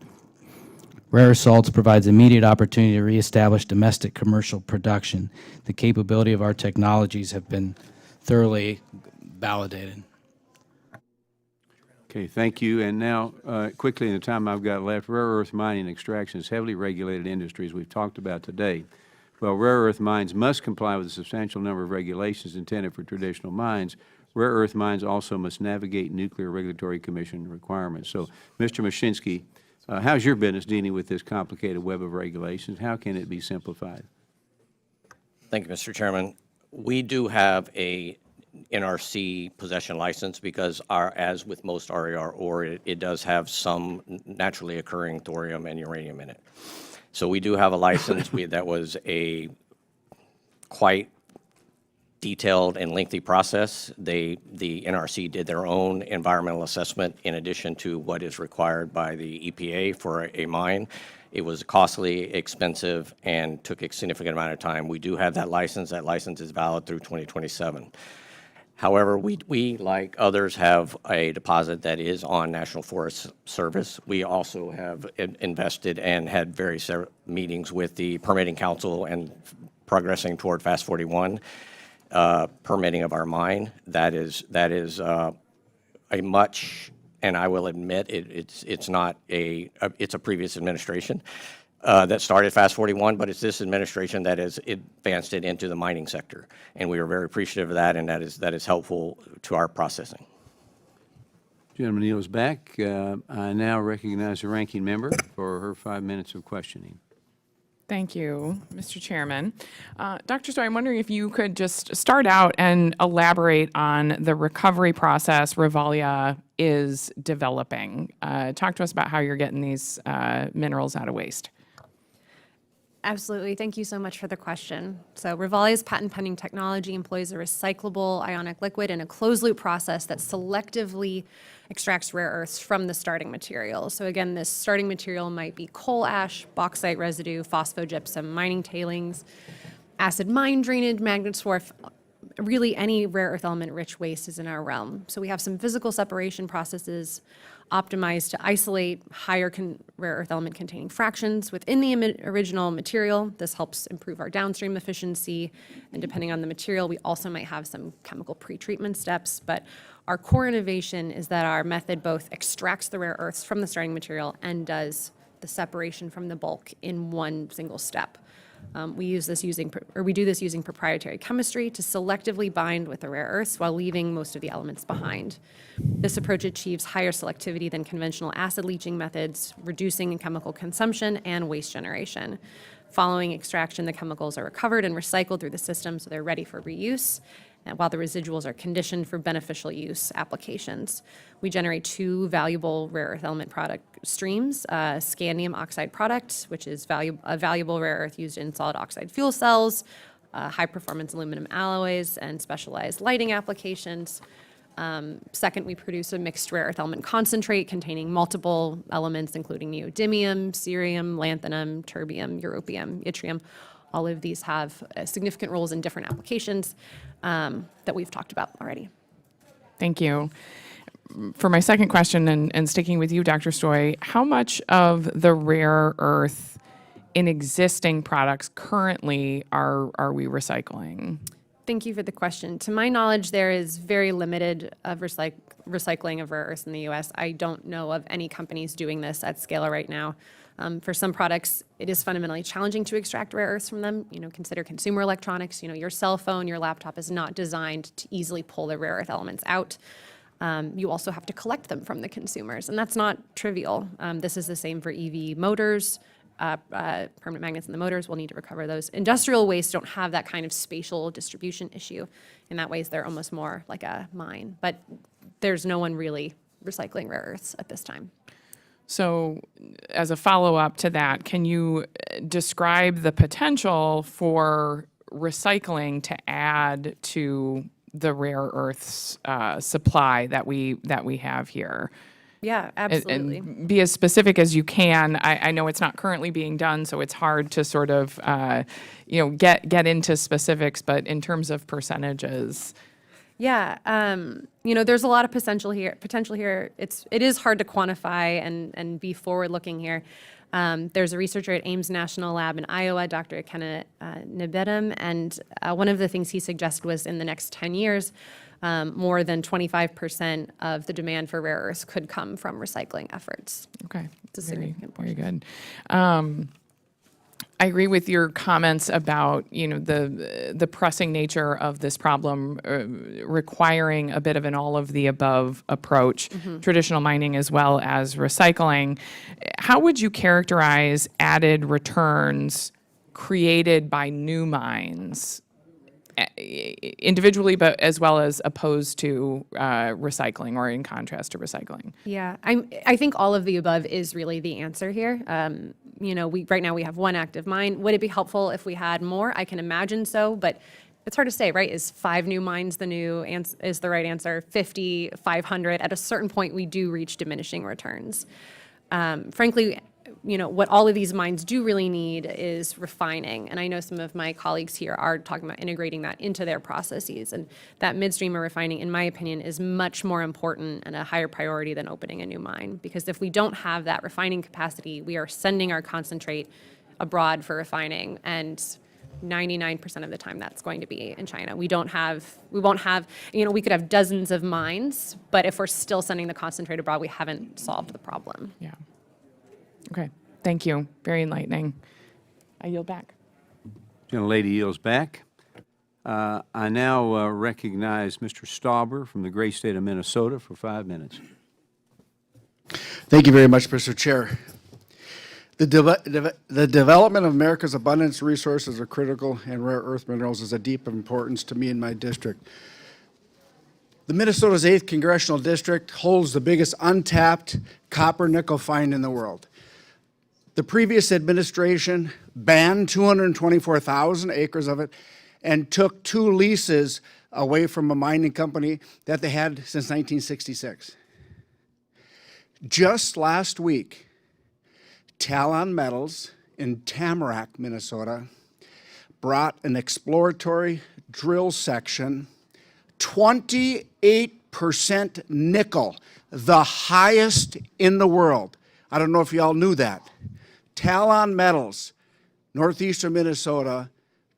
Rare earth salts provides immediate opportunity to reestablish domestic commercial production. The capability of our technologies have been thoroughly validated. Okay, thank you. And now, quickly in the time I've got left, rare earth mining and extraction is heavily regulated industries we've talked about today. While rare earth mines must comply with a substantial number of regulations intended for traditional mines, rare earth mines also must navigate Nuclear Regulatory Commission requirements. So, Mr. Mushinski, how's your business dealing with this complicated web of regulations? How can it be simplified? Thank you, Mr. Chairman. We do have a NRC possession license because as with most RER ore, it does have some naturally occurring thorium and uranium in it. So we do have a license. That was a quite detailed and lengthy process. The NRC did their own environmental assessment in addition to what is required by the EPA for a mine. It was costly, expensive, and took a significant amount of time. We do have that license. That license is valid through 2027. However, we, like others, have a deposit that is on National Forest Service. We also have invested and had various meetings with the Permitting Council and progressing toward Fast 41 permitting of our mine. That is a much, and I will admit it's not it's a previous administration that started Fast 41, but it's this administration that has advanced it into the mining sector, and we are very appreciative of that, and that is helpful to our processing. Gentleman yields back. I now recognize the ranking member for her 5 minutes of questioning. Thank you, Mr. Chairman. Dr. Stoy, I'm wondering if you could just start out and elaborate on the recovery process Rivalia is developing. Talk to us about how you're getting these minerals out of waste. Absolutely. Thank you so much for the question. So Rivalia's patent-pending technology employs a recyclable ionic liquid in a closed-loop process that selectively extracts rare earths from the starting material. So again, this starting material might be coal ash, bauxite residue, phosphogypsum, mining tailings, acid mine drainage, magnet swarf. Really any rare earth element-rich waste is in our realm. So we have some physical separation processes optimized to isolate higher rare earth element containing fractions within the original material. This helps improve our downstream efficiency, and depending on the material, we also might have some chemical pretreatment steps, but our core innovation is that our method both extracts the rare earths from the starting material and does the separation from the bulk in one single step. We do this using proprietary chemistry to selectively bind with the rare earths while leaving most of the elements behind. This approach achieves higher selectivity than conventional acid leaching methods, reducing chemical consumption and waste generation. Following extraction, the chemicals are recovered and recycled through the system so they're ready for reuse, while the residuals are conditioned for beneficial use applications. We generate two valuable rare earth element product streams, scandium oxide product, which is a valuable rare earth used in solid oxide fuel cells, high-performance aluminum alloys, and specialized lighting applications. Second, we produce a mixed rare earth element concentrate containing multiple elements, including neodymium, cerium, lanthanum, terbium, europium, yttrium. All of these have significant roles in different applications that we've talked about already. Thank you. For my second question, and sticking with you, Dr. Stoy, how much of the rare earth in existing products currently are we recycling? Thank you for the question. To my knowledge, there is very limited recycling of rare earths in the U.S. I don't know of any companies doing this at scale right now. For some products, it is fundamentally challenging to extract rare earths from them. Consider consumer electronics. Your cell phone, your laptop is not designed to easily pull the rare earth elements out. You also have to collect them from the consumers, and that's not trivial. This is the same for EV motors. Permanent magnets in the motors, we'll need to recover those. Industrial waste don't have that kind of spatial distribution issue. In that ways, they're almost more like a mine. But there's no one really recycling rare earths at this time. So as a follow-up to that, can you describe the potential for recycling to add to the rare earths supply that we have here? Yeah, absolutely. And be as specific as you can. I know it's not currently being done, so it's hard to sort of, get into specifics, but in terms of percentages. Yeah, there's a lot of potential here. It is hard to quantify and be forward-looking here. There's a researcher at Ames National Lab in Iowa, Dr. Kenna Nibedem, and one of the things he suggested was in the next 10 years, more than 25% of the demand for rare earths could come from recycling efforts. Okay. It's a significant Very good. I agree with your comments about, the pressing nature of this problem requiring a bit of an all-of-the-above approach, traditional mining as well as recycling. How would you characterize added returns created by new mines individually, but as well as opposed to recycling, or in contrast to recycling? Yeah, I think all of the above is really the answer here. Right now we have one active mine. Would it be helpful if we had more? I can imagine so, but it's hard to say, right? Is 5 new mines is the right answer? 50, 500? At a certain point, we do reach diminishing returns. Frankly, what all of these mines do really need is refining. And I know some of my colleagues here are talking about integrating that into their processes. And that midstream of refining, in my opinion, is much more important and a higher priority than opening a new mine. Because if we don't have that refining capacity, we are sending our concentrate abroad for refining. And 99% of the time that's going to be in China. We won't have, we could have dozens of mines, but if we're still sending the concentrate abroad, we haven't solved the problem. Yeah. Okay, thank you. Very enlightening. I yield back. Gentlelady yields back. I now recognize Mr. Stauber from the great state of Minnesota for 5 minutes. Thank you very much, Mr. Chair. The development of America's abundant resources of critical and rare earth minerals is of deep importance to me and my district. The Minnesota's 8th Congressional District holds the biggest untapped copper-nickel find in the world. The previous administration banned 224,000 acres of it and took 2 leases away from a mining company that they had since 1966. Just last week, Talon Metals in Tamarack, Minnesota, brought an exploratory drill section, 28% nickel, the highest in the world. I don't know if y'all knew that. Talon Metals, northeastern Minnesota,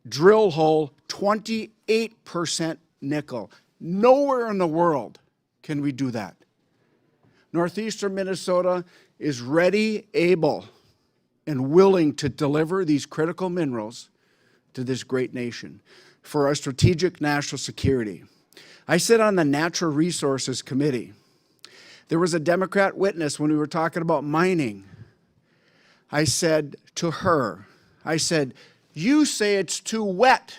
drill hole, 28% nickel. Nowhere in the world can we do that. Northeastern Minnesota is ready, able, and willing to deliver these critical minerals to this great nation for our strategic national security. I sit on the Natural Resources Committee. There was a Democrat witness when we were talking about mining. I said to her, you say it's too wet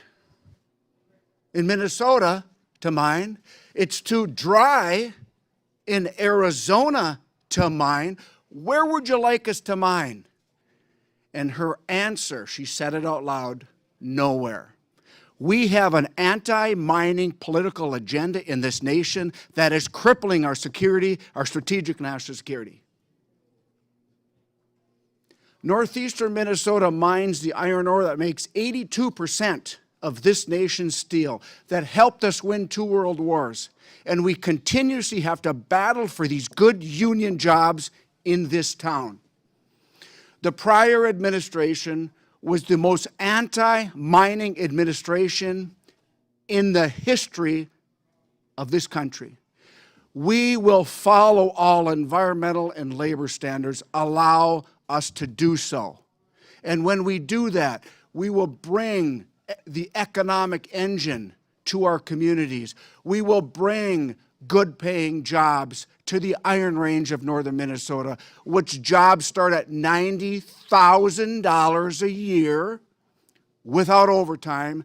in Minnesota to mine. It's too dry in Arizona to mine. Where would you like us to mine? And her answer, she said it out loud, nowhere. We have an anti-mining political agenda in this nation that is crippling our security, our strategic national security. Northeastern Minnesota mines the iron ore that makes 82% of this nation's steel, that helped us win 2 world wars. And we continuously have to battle for these good union jobs in this town. The prior administration was the most anti-mining administration in the history of this country. We will follow all environmental and labor standards, allow us to do so. And when we do that, we will bring the economic engine to our communities. We will bring good-paying jobs to the Iron Range of northern Minnesota, which jobs start at $90,000 a year without overtime,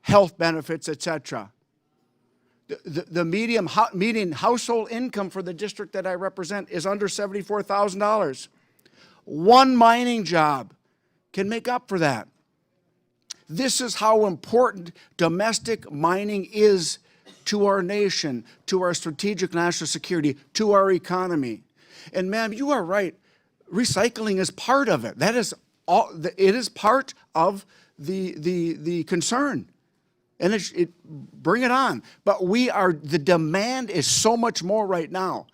health benefits, etc. The median household income for the district that I represent is under $74,000. One mining job can make up for that. This is how important domestic mining is to our nation, to our strategic national security, to our economy. And ma'am, you are right. Recycling is part of it. That is all. It is part of the concern. And bring it on. But the demand is so much more right now.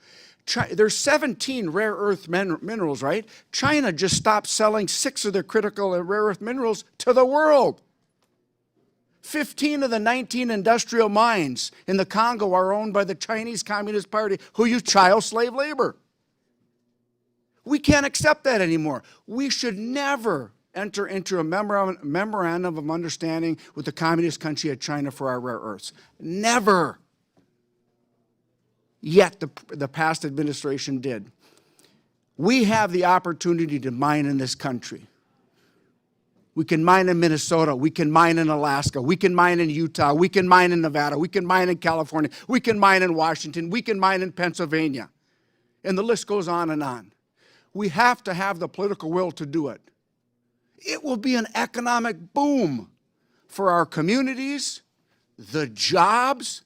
There's 17 rare earth minerals, right? China just stopped selling 6 of their critical and rare earth minerals to the world. 15 of the 19 industrial mines in the Congo are owned by the Chinese Communist Party, who use child slave labor. We can't accept that anymore. We should never enter into a memorandum of understanding with the communist country of China for our rare earths. Never. Yet the past administration did. We have the opportunity to mine in this country. We can mine in Minnesota, we can mine in Alaska, we can mine in Utah, we can mine in Nevada, we can mine in California, we can mine in Washington, we can mine in Pennsylvania. And the list goes on and on. We have to have the political will to do it. It will be an economic boom for our communities, the jobs.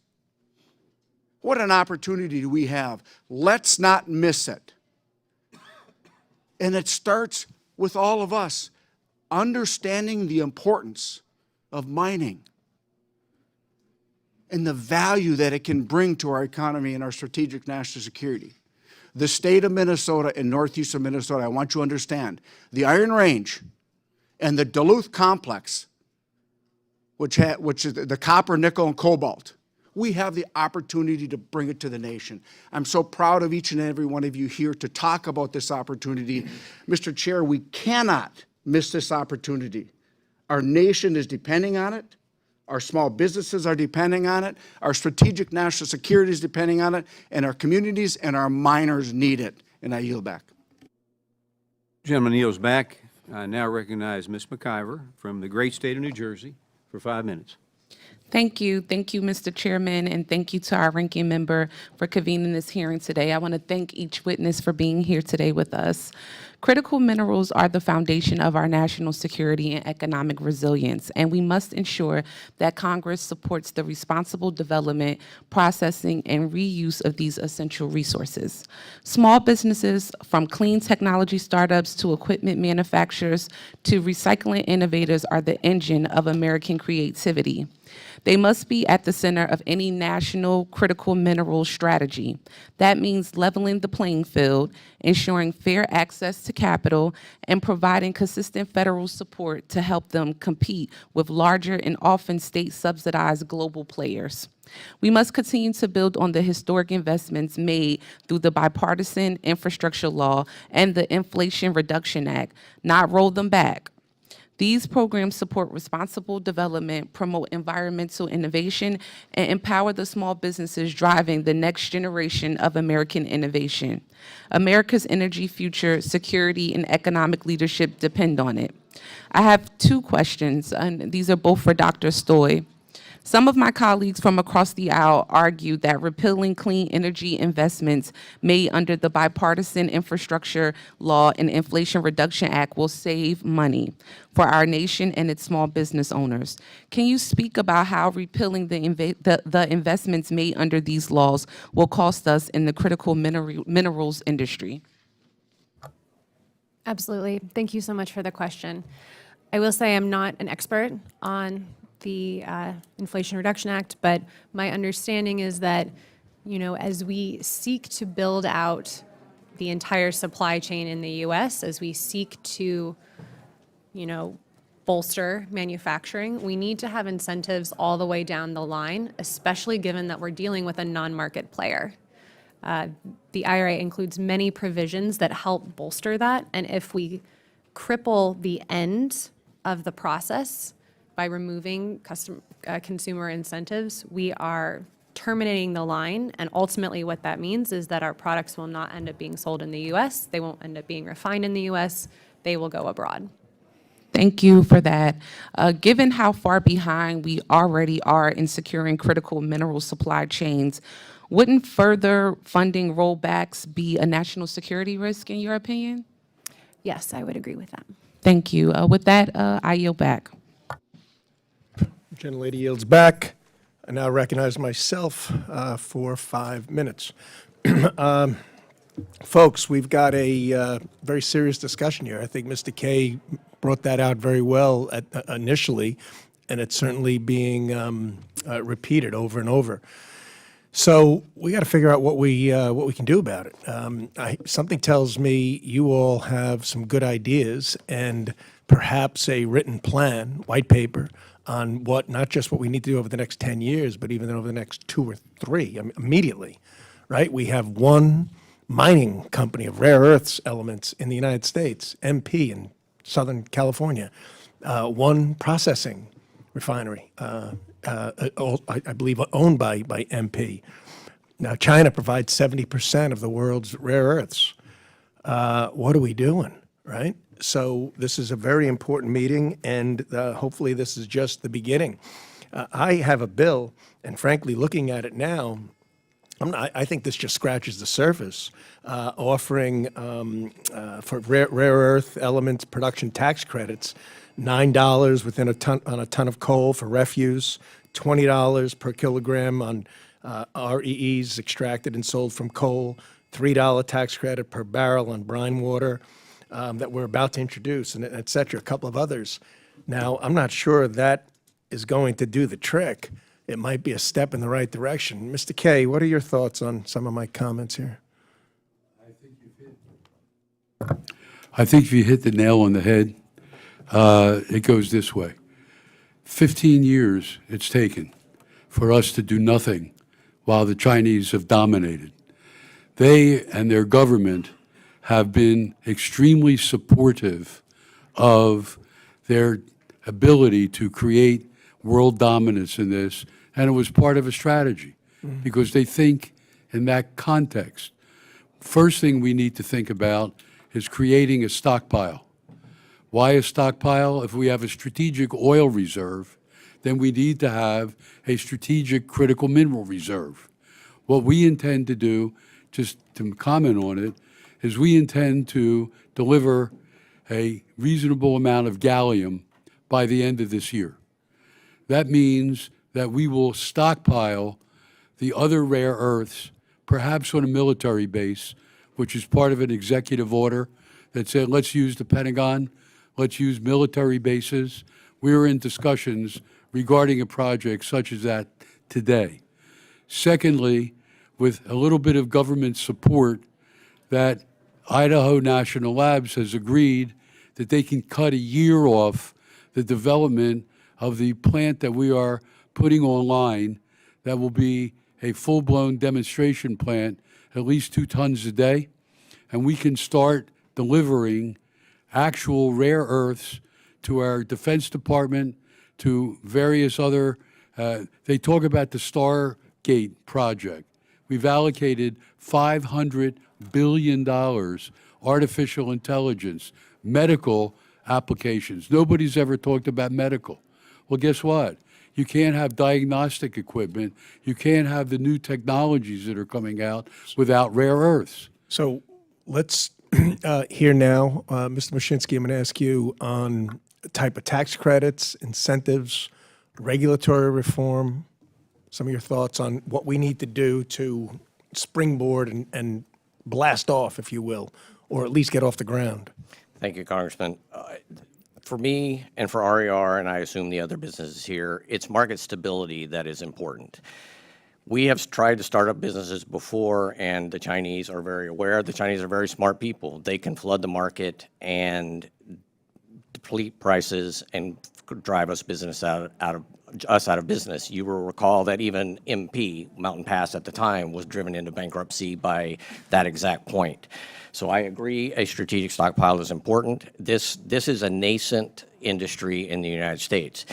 What an opportunity do we have. Let's not miss it. And it starts with all of us understanding the importance of mining and the value that it can bring to our economy and our strategic national security. The state of Minnesota and northeastern Minnesota, I want you to understand, the Iron Range and the Duluth complex, which is the copper, nickel, and cobalt, we have the opportunity to bring it to the nation. I'm so proud of each and every one of you here to talk about this opportunity. Mr. Chair, we cannot miss this opportunity. Our nation is depending on it. Our small businesses are depending on it. Our strategic national security is depending on it. And our communities and our miners need it. And I yield back. Gentleman yields back. I now recognize Ms. McIver from the great state of New Jersey for 5 minutes. Thank you. Thank you, Mr. Chairman, and thank you to our ranking member for convening this hearing today. I want to thank each witness for being here today with us. Critical minerals are the foundation of our national security and economic resilience, and we must ensure that Congress supports the responsible development, processing, and reuse of these essential resources. Small businesses, from clean technology startups to equipment manufacturers to recycling innovators, are the engine of American creativity. They must be at the center of any national critical mineral strategy. That means leveling the playing field, ensuring fair access to capital, and providing consistent federal support to help them compete with larger and often state-subsidized global players. We must continue to build on the historic investments made through the Bipartisan Infrastructure Law and the Inflation Reduction Act, not roll them back. These programs support responsible development, promote environmental innovation, and empower the small businesses driving the next generation of American innovation. America's energy future, security, and economic leadership depend on it. I have 2 questions, and these are both for Dr. Stoy. Some of my colleagues from across the aisle argue that repealing clean energy investments made under the Bipartisan Infrastructure Law and Inflation Reduction Act will save money for our nation and its small business owners. Can you speak about how repealing the investments made under these laws will cost us in the critical minerals industry? Absolutely. Thank you so much for the question. I will say I'm not an expert on the Inflation Reduction Act, but my understanding is that, as we seek to build out the entire supply chain in the U.S., as we seek to, bolster manufacturing, we need to have incentives all the way down the line, especially given that we're dealing with a non-market player. The IRA includes many provisions that help bolster that, and if we cripple the end of the process by removing consumer incentives, we are terminating the line. And ultimately what that means is that our products will not end up being sold in the U.S. They won't end up being refined in the U.S. They will go abroad. Thank you for that. Given how far behind we already are in securing critical mineral supply chains, wouldn't further funding rollbacks be a national security risk, in your opinion? Yes, I would agree with that. Thank you. With that, I yield back. Gentlelady yields back. I now recognize myself for 5 minutes. Folks, we've got a very serious discussion here. I think Mr. Kaye brought that out very well initially, and it's certainly being repeated over and over. So we got to figure out what we can do about it. Something tells me you all have some good ideas and perhaps a written plan, white paper, on what, not just what we need to do over the next 10 years, but even over the next 2 or 3, immediately, right? We have one mining company of rare earths elements in the United States, MP in Southern California, one processing refinery, I believe owned by MP. Now, China provides 70% of the world's rare earths. What are we doing, right? So this is a very important meeting, and hopefully this is just the beginning. I have a bill, and frankly, looking at it now, I think this just scratches the surface, offering for rare earth elements production tax credits, $9 within on a ton of coal for refuse, $20 per kilogram on REEs extracted and sold from coal, $3 tax credit per barrel on brine water that we're about to introduce, and et cetera, a couple of others. Now, I'm not sure that is going to do the trick. It might be a step in the right direction. Mr. Kaye, what are your thoughts on some of my comments here? I think you hit the nail on the head. It goes this way. 15 years it's taken for us to do nothing while the Chinese have dominated. They and their government have been extremely supportive of their ability to create world dominance in this, and it was part of a strategy because they think in that context. First thing we need to think about is creating a stockpile. Why a stockpile? If we have a strategic oil reserve, then we need to have a strategic critical mineral reserve. What we intend to do, just to comment on it, is we intend to deliver a reasonable amount of gallium by the end of this year. That means that we will stockpile the other rare earths, perhaps on a military base, which is part of an executive order that said, let's use the Pentagon, let's use military bases. We're in discussions regarding a project such as that today. Secondly, with a little bit of government support, that Idaho National Labs has agreed that they can cut a year off the development of the plant that we are putting online that will be a full-blown demonstration plant, at least 2 tons a day, and we can start delivering actual rare earths to our Defense Department, to various other, they talk about the Stargate project. We've allocated $500 billion, artificial intelligence, medical applications. Nobody's ever talked about medical. Well, guess what? You can't have diagnostic equipment. You can't have the new technologies that are coming out without rare earths. So let's hear now, Mr. Mushinski, I'm going to ask you on the type of tax credits, incentives, regulatory reform, some of your thoughts on what we need to do to springboard and blast off, if you will, or at least get off the ground. Thank you, Congressman. For me and for RER, and I assume the other businesses here, it's market stability that is important. We have tried to start up businesses before, and the Chinese are very aware. The Chinese are very smart people. They can flood the market and deplete prices and drive us business out of business. You will recall that even MP, Mountain Pass at the time, was driven into bankruptcy by that exact point. So I agree a strategic stockpile is important. This is a nascent industry in the United States.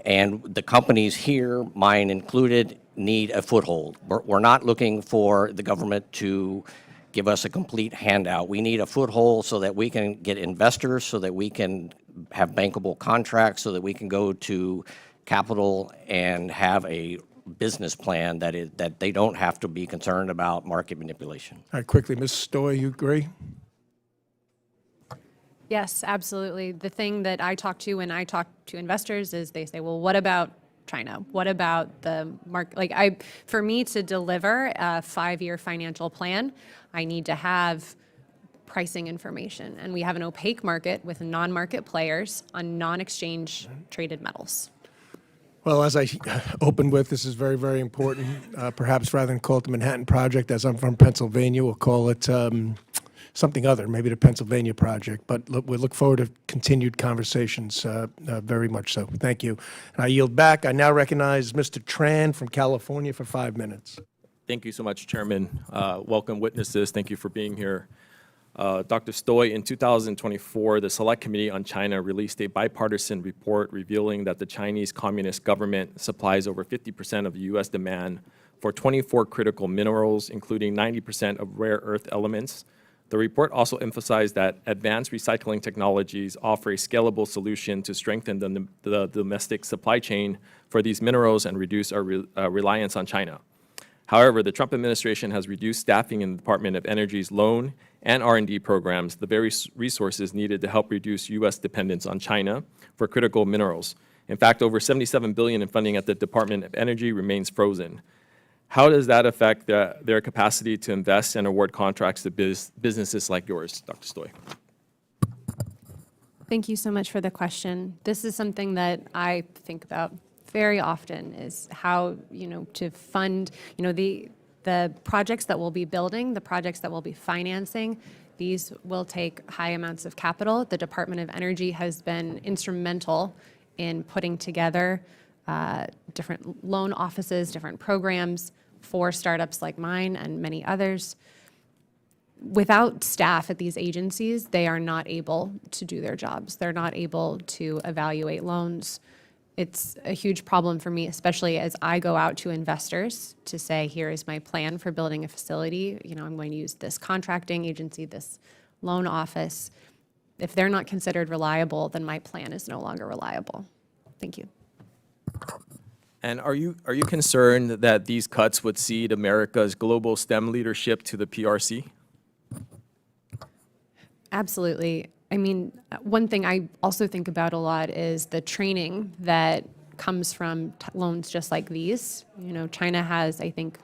And the companies here, mine included, need a foothold. We're not looking for the government to give us a complete handout. We need a foothold so that we can get investors, so that we can have bankable contracts, so that we can go to capital and have a business plan that they don't have to be concerned about market manipulation. All right, quickly, Ms. Stoy, you agree? Yes, absolutely. The thing that I talk to when I talk to investors is they say, well, what about China? What about the market? Like for me to deliver a 5-year financial plan, I need to have pricing information. And we have an opaque market with non-market players on non-exchange traded metals. Well, as I opened with, this is very, very important. Perhaps rather than call it the Manhattan Project, as I'm from Pennsylvania, we'll call it something other, maybe the Pennsylvania Project. But we look forward to continued conversations, very much so. Thank you. And I yield back. I now recognize Mr. Tran from California for 5 minutes. Thank you so much, Chairman. Welcome, witnesses. Thank you for being here. Dr. Stoy, in 2024, the Select Committee on China released a bipartisan report revealing that the Chinese Communist government supplies over 50% of the U.S. demand for 24 critical minerals, including 90% of rare earth elements. The report also emphasized that advanced recycling technologies offer a scalable solution to strengthen the domestic supply chain for these minerals and reduce our reliance on China. However, the Trump administration has reduced staffing in the Department of Energy's loan and R&D programs, the very resources needed to help reduce U.S. dependence on China for critical minerals. In fact, over $77 billion in funding at the Department of Energy remains frozen. How does that affect their capacity to invest and award contracts to businesses like yours, Dr. Stoy? Thank you so much for the question. This is something that I think about very often, is how, to fund, the projects that we'll be building, the projects that we'll be financing. These will take high amounts of capital. The Department of Energy has been instrumental in putting together different loan offices, different programs for startups like mine and many others. Without staff at these agencies, they are not able to do their jobs. They're not able to evaluate loans. It's a huge problem for me, especially as I go out to investors to say, here is my plan for building a facility. I'm going to use this contracting agency, this loan office. If they're not considered reliable, then my plan is no longer reliable. Thank you. And are you concerned that these cuts would cede America's global STEM leadership to the PRC? Absolutely. I mean, one thing I also think about a lot is the training that comes from loans just like these. China has, I think,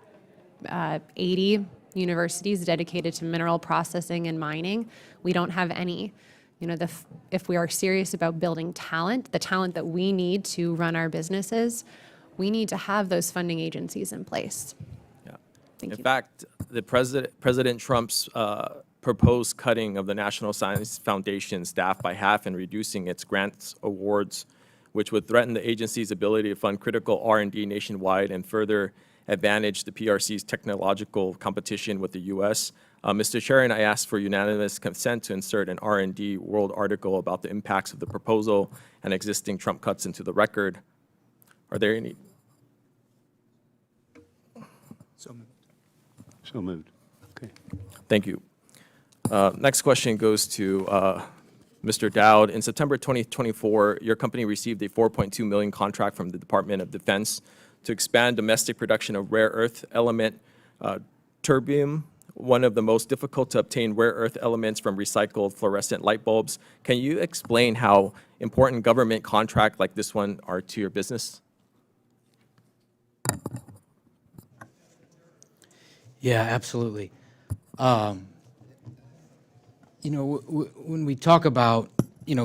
80 universities dedicated to mineral processing and mining. We don't have any. If we are serious about building talent, the talent that we need to run our businesses, we need to have those funding agencies in place. Yeah. Thank you. In fact, the President Trump's proposed cutting of the National Science Foundation staff by half and reducing its grants awards, which would threaten the agency's ability to fund critical R&D nationwide and further advantage the PRC's technological competition with the U.S. Mr. Chair, I ask for unanimous consent to insert an R&D World article about the impacts of the proposal and existing Trump cuts into the record. Are there any? So moved. Okay. Thank you. Next question goes to Mr. Dowd. In September 2024, your company received a $4.2 million contract from the Department of Defense to expand domestic production of rare earth element terbium, one of the most difficult to obtain rare earth elements from recycled fluorescent light bulbs. Can you explain how important government contracts like this one are to your business? Yeah, absolutely. When we talk about,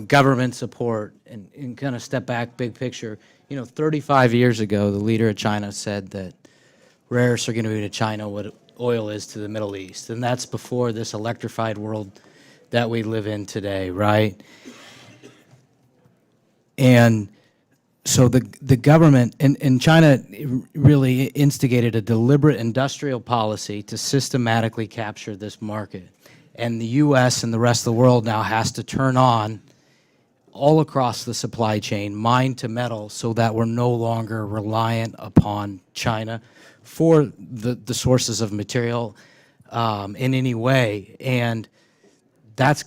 government support and kind of step back big picture, 35 years ago, the leader of China said that rare earths are going to be to China what oil is to the Middle East. And that's before this electrified world that we live in today, right? And so the government in China really instigated a deliberate industrial policy to systematically capture this market. And the U.S. and the rest of the world now has to turn on all across the supply chain, mine to metal, so that we're no longer reliant upon China for the sources of material in any way. And that's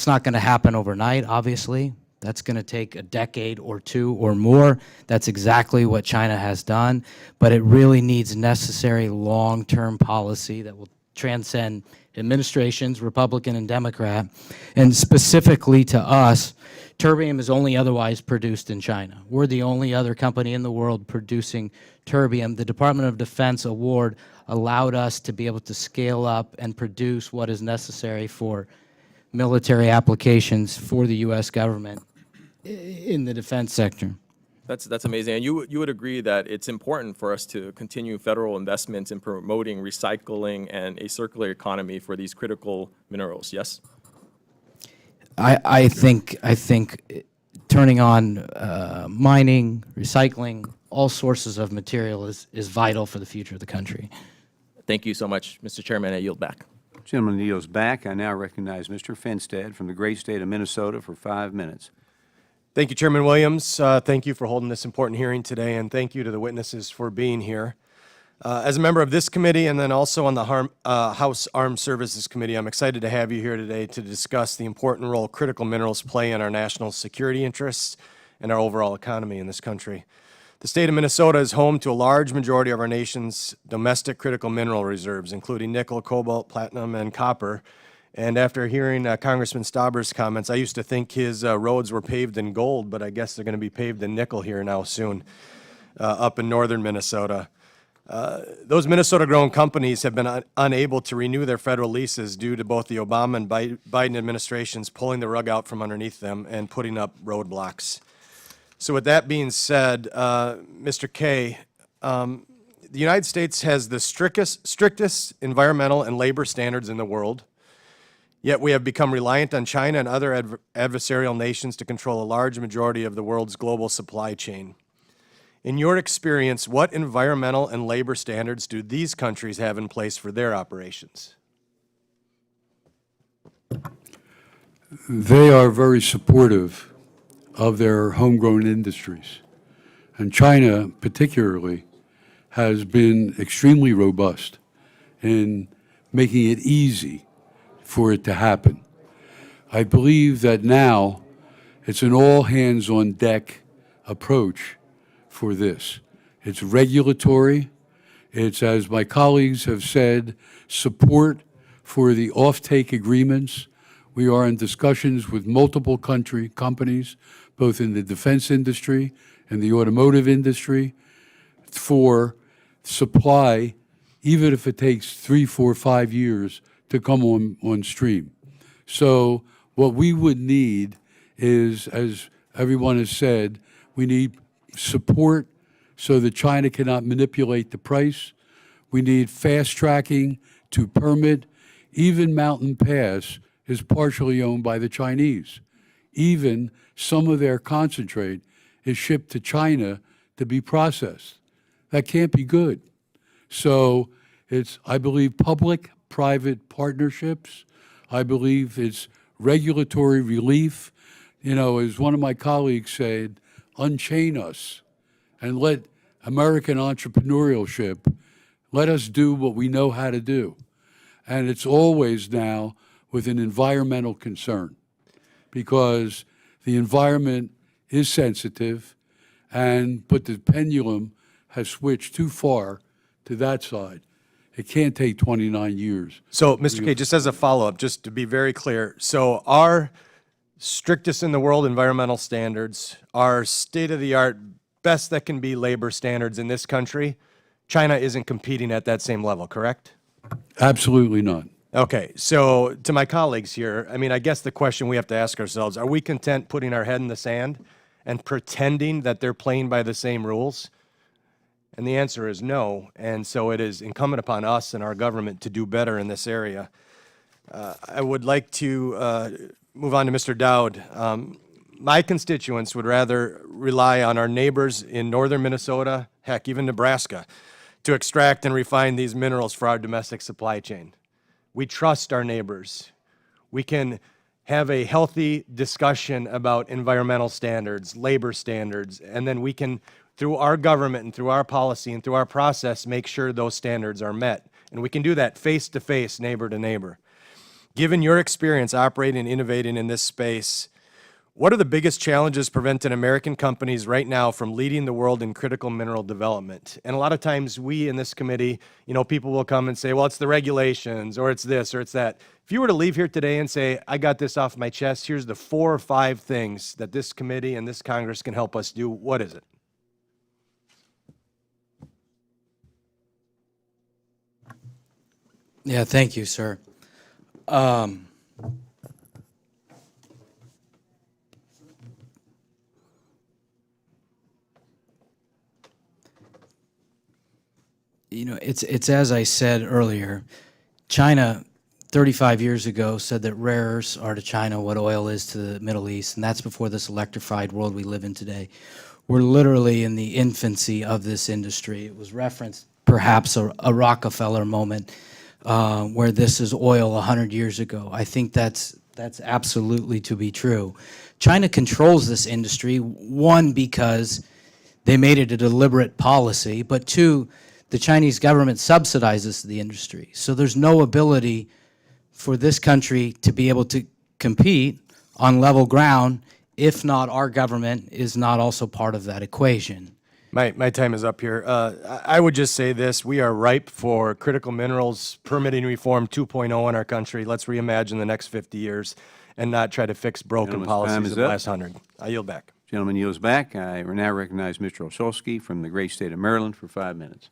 not gonna happen overnight, obviously. That's gonna take a decade or two or more. That's exactly what China has done, but it really needs necessary long-term policy that will transcend administrations, Republican and Democrat. And specifically to us, terbium is only otherwise produced in China. We're the only other company in the world producing terbium. The Department of Defense award allowed us to be able to scale up and produce what is necessary for military applications for the U.S. government in the defense sector. That's amazing. And you would agree that it's important for us to continue federal investments in promoting recycling and a circular economy for these critical minerals, yes? I think turning on mining, recycling, all sources of material is vital for the future of the country. Thank you so much, Mr. Chairman. I yield back. Gentleman yields back. I now recognize Mr. Finstead from the great state of Minnesota for 5 minutes. Thank you, Chairman Williams. Thank you for holding this important hearing today, and thank you to the witnesses for being here. As a member of this committee and then also on the House Armed Services Committee, I'm excited to have you here today to discuss the important role critical minerals play in our national security interests and our overall economy in this country. The state of Minnesota is home to a large majority of our nation's domestic critical mineral reserves, including nickel, cobalt, platinum, and copper. And after hearing Congressman Stauber's comments, I used to think his roads were paved in gold, but I guess they're going to be paved in nickel here now soon, up in northern Minnesota. Those Minnesota-grown companies have been unable to renew their federal leases due to both the Obama and Biden administrations pulling the rug out from underneath them and putting up roadblocks. So with that being said, Mr. Kaye, the United States has the strictest environmental and labor standards in the world. Yet we have become reliant on China and other adversarial nations to control a large majority of the world's global supply chain. In your experience, what environmental and labor standards do these countries have in place for their operations? They are very supportive of their homegrown industries. And China, particularly, has been extremely robust in making it easy for it to happen. I believe that now it's an all-hands-on-deck approach for this. It's regulatory. It's, as my colleagues have said, support for the offtake agreements. We are in discussions with multiple companies, both in the defense industry and the automotive industry, for supply, even if it takes 3, 4, 5 years to come on stream. So what we would need is, as everyone has said, we need support so that China cannot manipulate the price. We need fast tracking to permit. Even Mountain Pass is partially owned by the Chinese. Even some of their concentrate is shipped to China to be processed. That can't be good. So it's, I believe, public-private partnerships. I believe it's regulatory relief. You know, as one of my colleagues said, unchain us and let American entrepreneurship, let us do what we know how to do. And it's always now with an environmental concern, because the environment is sensitive, but the pendulum has switched too far to that side. It can't take 29 years. So, Mr. Kaye, just as a follow-up, just to be very clear, so our strictest in the world environmental standards, our state-of-the-art, best that can be labor standards in this country, China isn't competing at that same level, correct? Absolutely not. Okay, so to my colleagues here, I mean, I guess the question we have to ask ourselves, are we content putting our head in the sand and pretending that they're playing by the same rules? And the answer is no, and so it is incumbent upon us and our government to do better in this area. I would like to move on to Mr. Dowd. My constituents would rather rely on our neighbors in northern Minnesota, heck, even Nebraska, to extract and refine these minerals for our domestic supply chain. We trust our neighbors. We can have a healthy discussion about environmental standards, labor standards, and then we can, through our government and through our policy and through our process, make sure those standards are met. And we can do that face to face, neighbor to neighbor. Given your experience operating and innovating in this space, what are the biggest challenges preventing American companies right now from leading the world in critical mineral development? And a lot of times we in this committee, people will come and say, well, it's the regulations, or it's this, or it's that. If you were to leave here today and say, I got this off my chest, here's the 4 or 5 things that this committee and this Congress can help us do, what is it? Yeah, thank you, sir. It's as I said earlier, China 35 years ago said that rare earths are to China what oil is to the Middle East, and that's before this electrified world we live in today. We're literally in the infancy of this industry. It was referenced perhaps a Rockefeller moment where this is oil 100 years ago. I think that's absolutely to be true. China controls this industry, one, because they made it a deliberate policy, but two, the Chinese government subsidizes the industry. So there's no ability for this country to be able to compete on level ground if not our government is not also part of that equation. My time is up here. I would just say this. We are ripe for critical minerals permitting reform 2.0 in our country. Let's reimagine the next 50 years and not try to fix broken Gentleman's time policies is of the up. last 100. I yield back. Gentleman yields back. I now recognize Mr. Mushinski from the great state of Maryland for 5 minutes.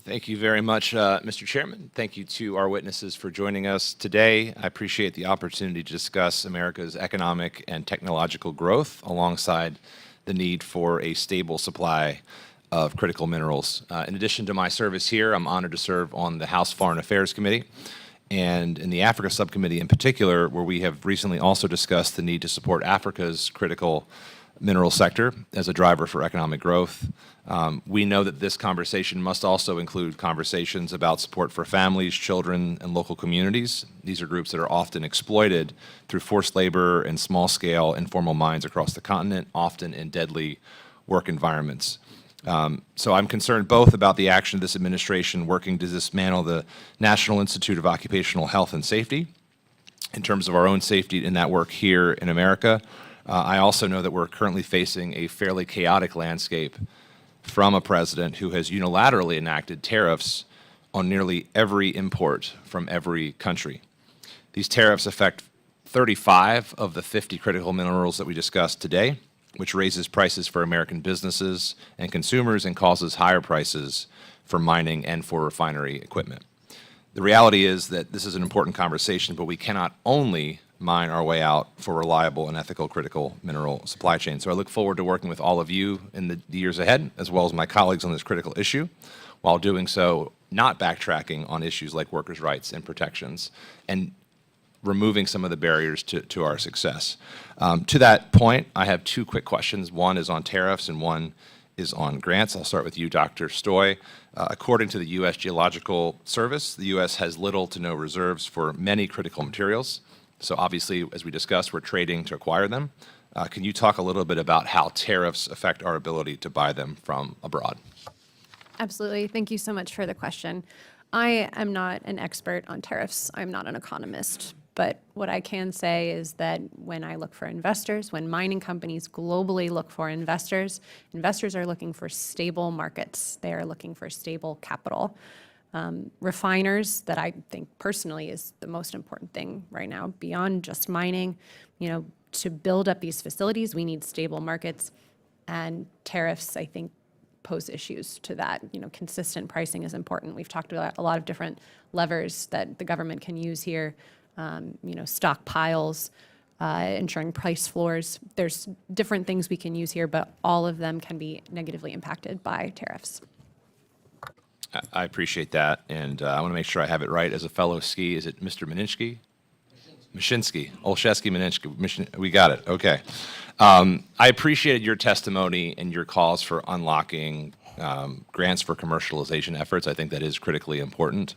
Thank you very much, Mr. Chairman. Thank you to our witnesses for joining us today. I appreciate the opportunity to discuss America's economic and technological growth alongside the need for a stable supply of critical minerals. In addition to my service here, I'm honored to serve on the House Foreign Affairs Committee and in the Africa Subcommittee in particular, where we have recently also discussed the need to support Africa's critical mineral sector as a driver for economic growth. We know that this conversation must also include conversations about support for families, children, and local communities. These are groups that are often exploited through forced labor and small-scale informal mines across the continent, often in deadly work environments. So I'm concerned both about the action of this administration working to dismantle the National Institute of Occupational Health and Safety in terms of our own safety in that work here in America. I also know that we're currently facing a fairly chaotic landscape from a president who has unilaterally enacted tariffs on nearly every import from every country. These tariffs affect 35 of the 50 critical minerals that we discussed today, which raises prices for American businesses and consumers and causes higher prices for mining and for refinery equipment. The reality is that this is an important conversation, but we cannot only mine our way out for reliable and ethical critical mineral supply chain. So I look forward to working with all of you in the years ahead, as well as my colleagues on this critical issue, while doing so not backtracking on issues like workers' rights and protections, and removing some of the barriers to our success. To that point, I have 2 quick questions. One is on tariffs and one is on grants. I'll start with you, Dr. Stoy. According to the U.S. Geological Service, the U.S. has little to no reserves for many critical materials. So obviously, as we discussed, we're trading to acquire them. Can you talk a little bit about how tariffs affect our ability to buy them from abroad? Absolutely. Thank you so much for the question. I am not an expert on tariffs. I'm not an economist. But what I can say is that when I look for investors, when mining companies globally look for investors, investors are looking for stable markets. They are looking for stable capital. Refiners, that I think personally is the most important thing right now, beyond just mining, to build up these facilities, we need stable markets, and tariffs, I think, pose issues to that. Consistent pricing is important. We've talked about a lot of different levers that the government can use here, stockpiles, ensuring price floors. There's different things we can use here, but all of them can be negatively impacted by tariffs. I appreciate that, and I want to make sure I have it right. As a fellow ski, is it Mr. Mushinski? Mushinski. Olszewski, Mushinski. We got it. Okay. I appreciated your testimony and your calls for unlocking grants for commercialization efforts. I think that is critically important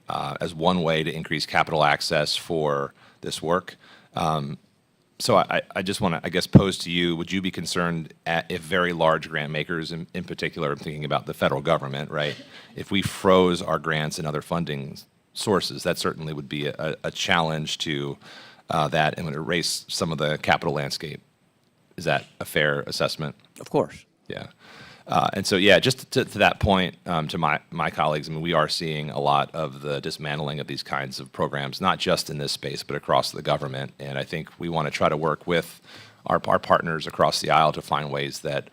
as one way to increase capital access for this work. So I just want to, I guess, pose to you, would you be concerned if very large grant makers, in particular, I'm thinking about the federal government, right? If we froze our grants and other funding sources, that certainly would be a challenge to that and would erase some of the capital landscape. Is that a fair assessment? Of course. Yeah. And so, yeah, just to that point, to my colleagues, I mean, we are seeing a lot of the dismantling of these kinds of programs, not just in this space, but across the government. And I think we want to try to work with our partners across the aisle to find ways that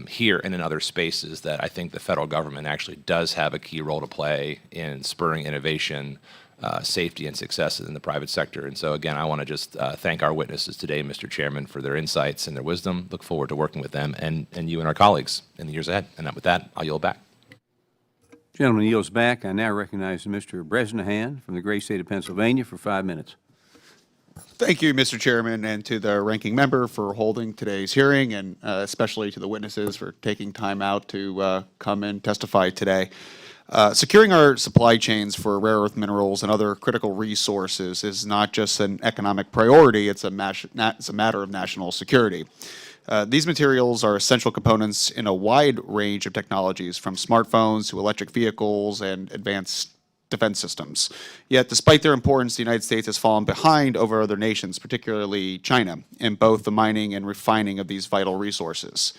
here and in other spaces that I think the federal government actually does have a key role to play in spurring innovation, safety, and success in the private sector. And so, again, I want to just thank our witnesses today, Mr. Chairman, for their insights and their wisdom. Look forward to working with them and you and our colleagues in the years ahead. And with that, I'll yield back. Gentleman yields back. I now recognize Mr. Bresnahan from the great state of Pennsylvania for 5 minutes. Thank you, Mr. Chairman, and to the ranking member for holding today's hearing, and especially to the witnesses for taking time out to come and testify today. Securing our supply chains for rare earth minerals and other critical resources is not just an economic priority, it's a matter of national security. These materials are essential components in a wide range of technologies, from smartphones to electric vehicles and advanced defense systems. Yet, despite their importance, the United States has fallen behind over other nations, particularly China, in both the mining and refining of these vital resources.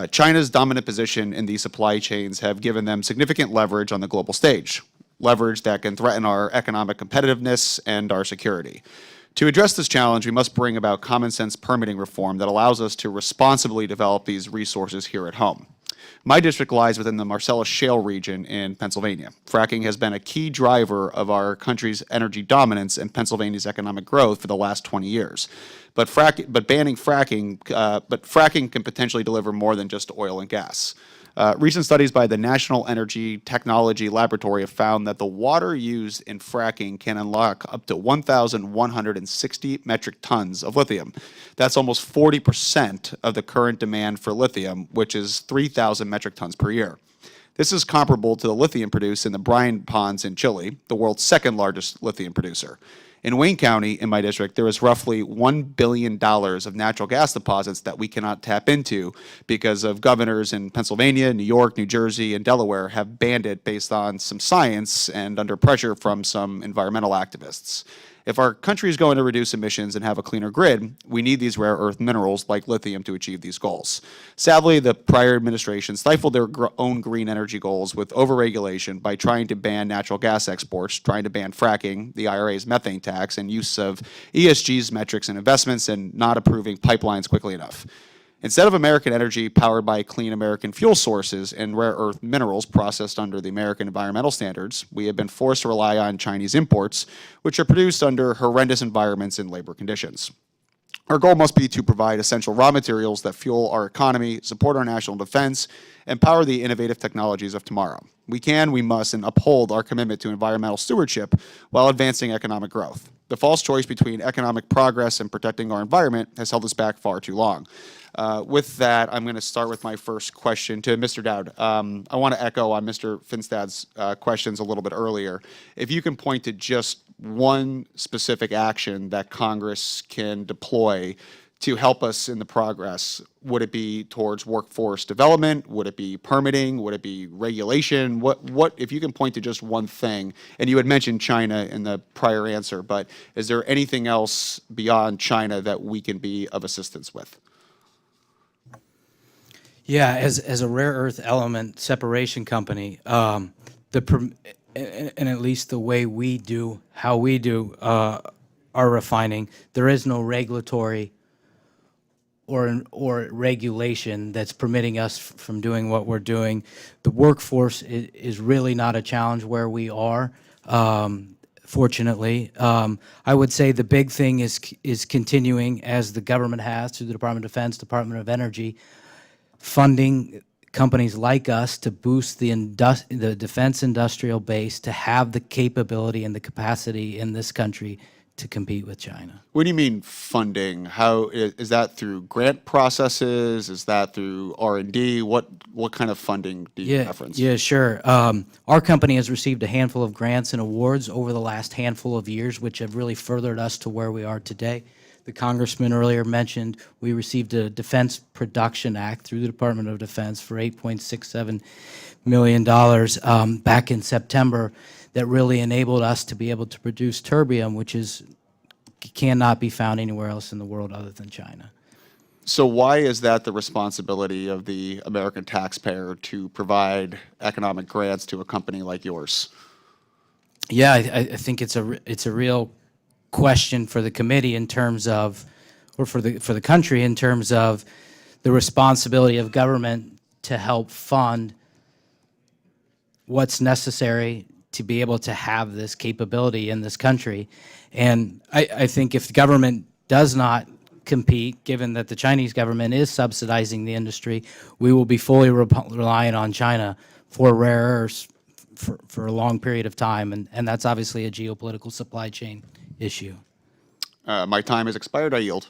China's dominant position in these supply chains have given them significant leverage on the global stage, leverage that can threaten our economic competitiveness and our security. To address this challenge, we must bring about common sense permitting reform that allows us to responsibly develop these resources here at home. My district lies within the Marcellus Shale region in Pennsylvania. Fracking has been a key driver of our country's energy dominance and Pennsylvania's economic growth for the last 20 years. But fracking can potentially deliver more than just oil and gas. Recent studies by the National Energy Technology Laboratory have found that the water used in fracking can unlock up to 1,160 metric tons of lithium. That's almost 40% of the current demand for lithium, which is 3,000 metric tons per year. This is comparable to the lithium produced in the brine ponds in Chile, the world's second largest lithium producer. In Wayne County, in my district, there is roughly $1 billion of natural gas deposits that we cannot tap into because of governors in Pennsylvania, New York, New Jersey, and Delaware have banned it based on some science and under pressure from some environmental activists. If our country is going to reduce emissions and have a cleaner grid, we need these rare earth minerals like lithium to achieve these goals. Sadly, the prior administration stifled their own green energy goals with overregulation by trying to ban natural gas exports, trying to ban fracking, the IRA's methane tax, and use of ESG's metrics and investments, and not approving pipelines quickly enough. Instead of American energy powered by clean American fuel sources and rare earth minerals processed under the American environmental standards, we have been forced to rely on Chinese imports, which are produced under horrendous environments and labor conditions. Our goal must be to provide essential raw materials that fuel our economy, support our national defense, and power the innovative technologies of tomorrow. We can, we must, and uphold our commitment to environmental stewardship while advancing economic growth. The false choice between economic progress and protecting our environment has held us back far too long. With that, I'm going to start with my first question to Mr. Dowd. I want to echo on Mr. Finstad's questions a little bit earlier. If you can point to just one specific action that Congress can deploy to help us in the progress, would it be towards workforce development? Would it be permitting? Would it be regulation? What if you can point to just one thing, and you had mentioned China in the prior answer, but is there anything else beyond China that we can be of assistance with? Yeah, as a rare earth element separation company, and at least the way we do, how we do our refining, there is no regulatory or regulation that's permitting us from doing what we're doing. The workforce is really not a challenge where we are, fortunately. I would say the big thing is continuing, as the government has through the Department of Defense, Department of Energy, funding companies like us to boost the defense industrial base to have the capability and the capacity in this country to compete with China. What do you mean funding? How is that through grant processes? Is that through R&D? What kind of funding do you reference? Yeah, sure. Our company has received a handful of grants and awards over the last handful of years, which have really furthered us to where we are today. The congressman earlier mentioned we received a Defense Production Act through the Department of Defense for $8.67 million back in September that really enabled us to be able to produce terbium, which cannot be found anywhere else in the world other than China. So why is that the responsibility of the American taxpayer to provide economic grants to a company like yours? Yeah, I think it's a real question for the committee in terms of, or for the country in terms of the responsibility of government to help fund what's necessary to be able to have this capability in this country. And I think if the government does not compete, given that the Chinese government is subsidizing the industry, we will be fully reliant on China for rare earths for a long period of time, and that's obviously a geopolitical supply chain issue. My time has expired. I yield.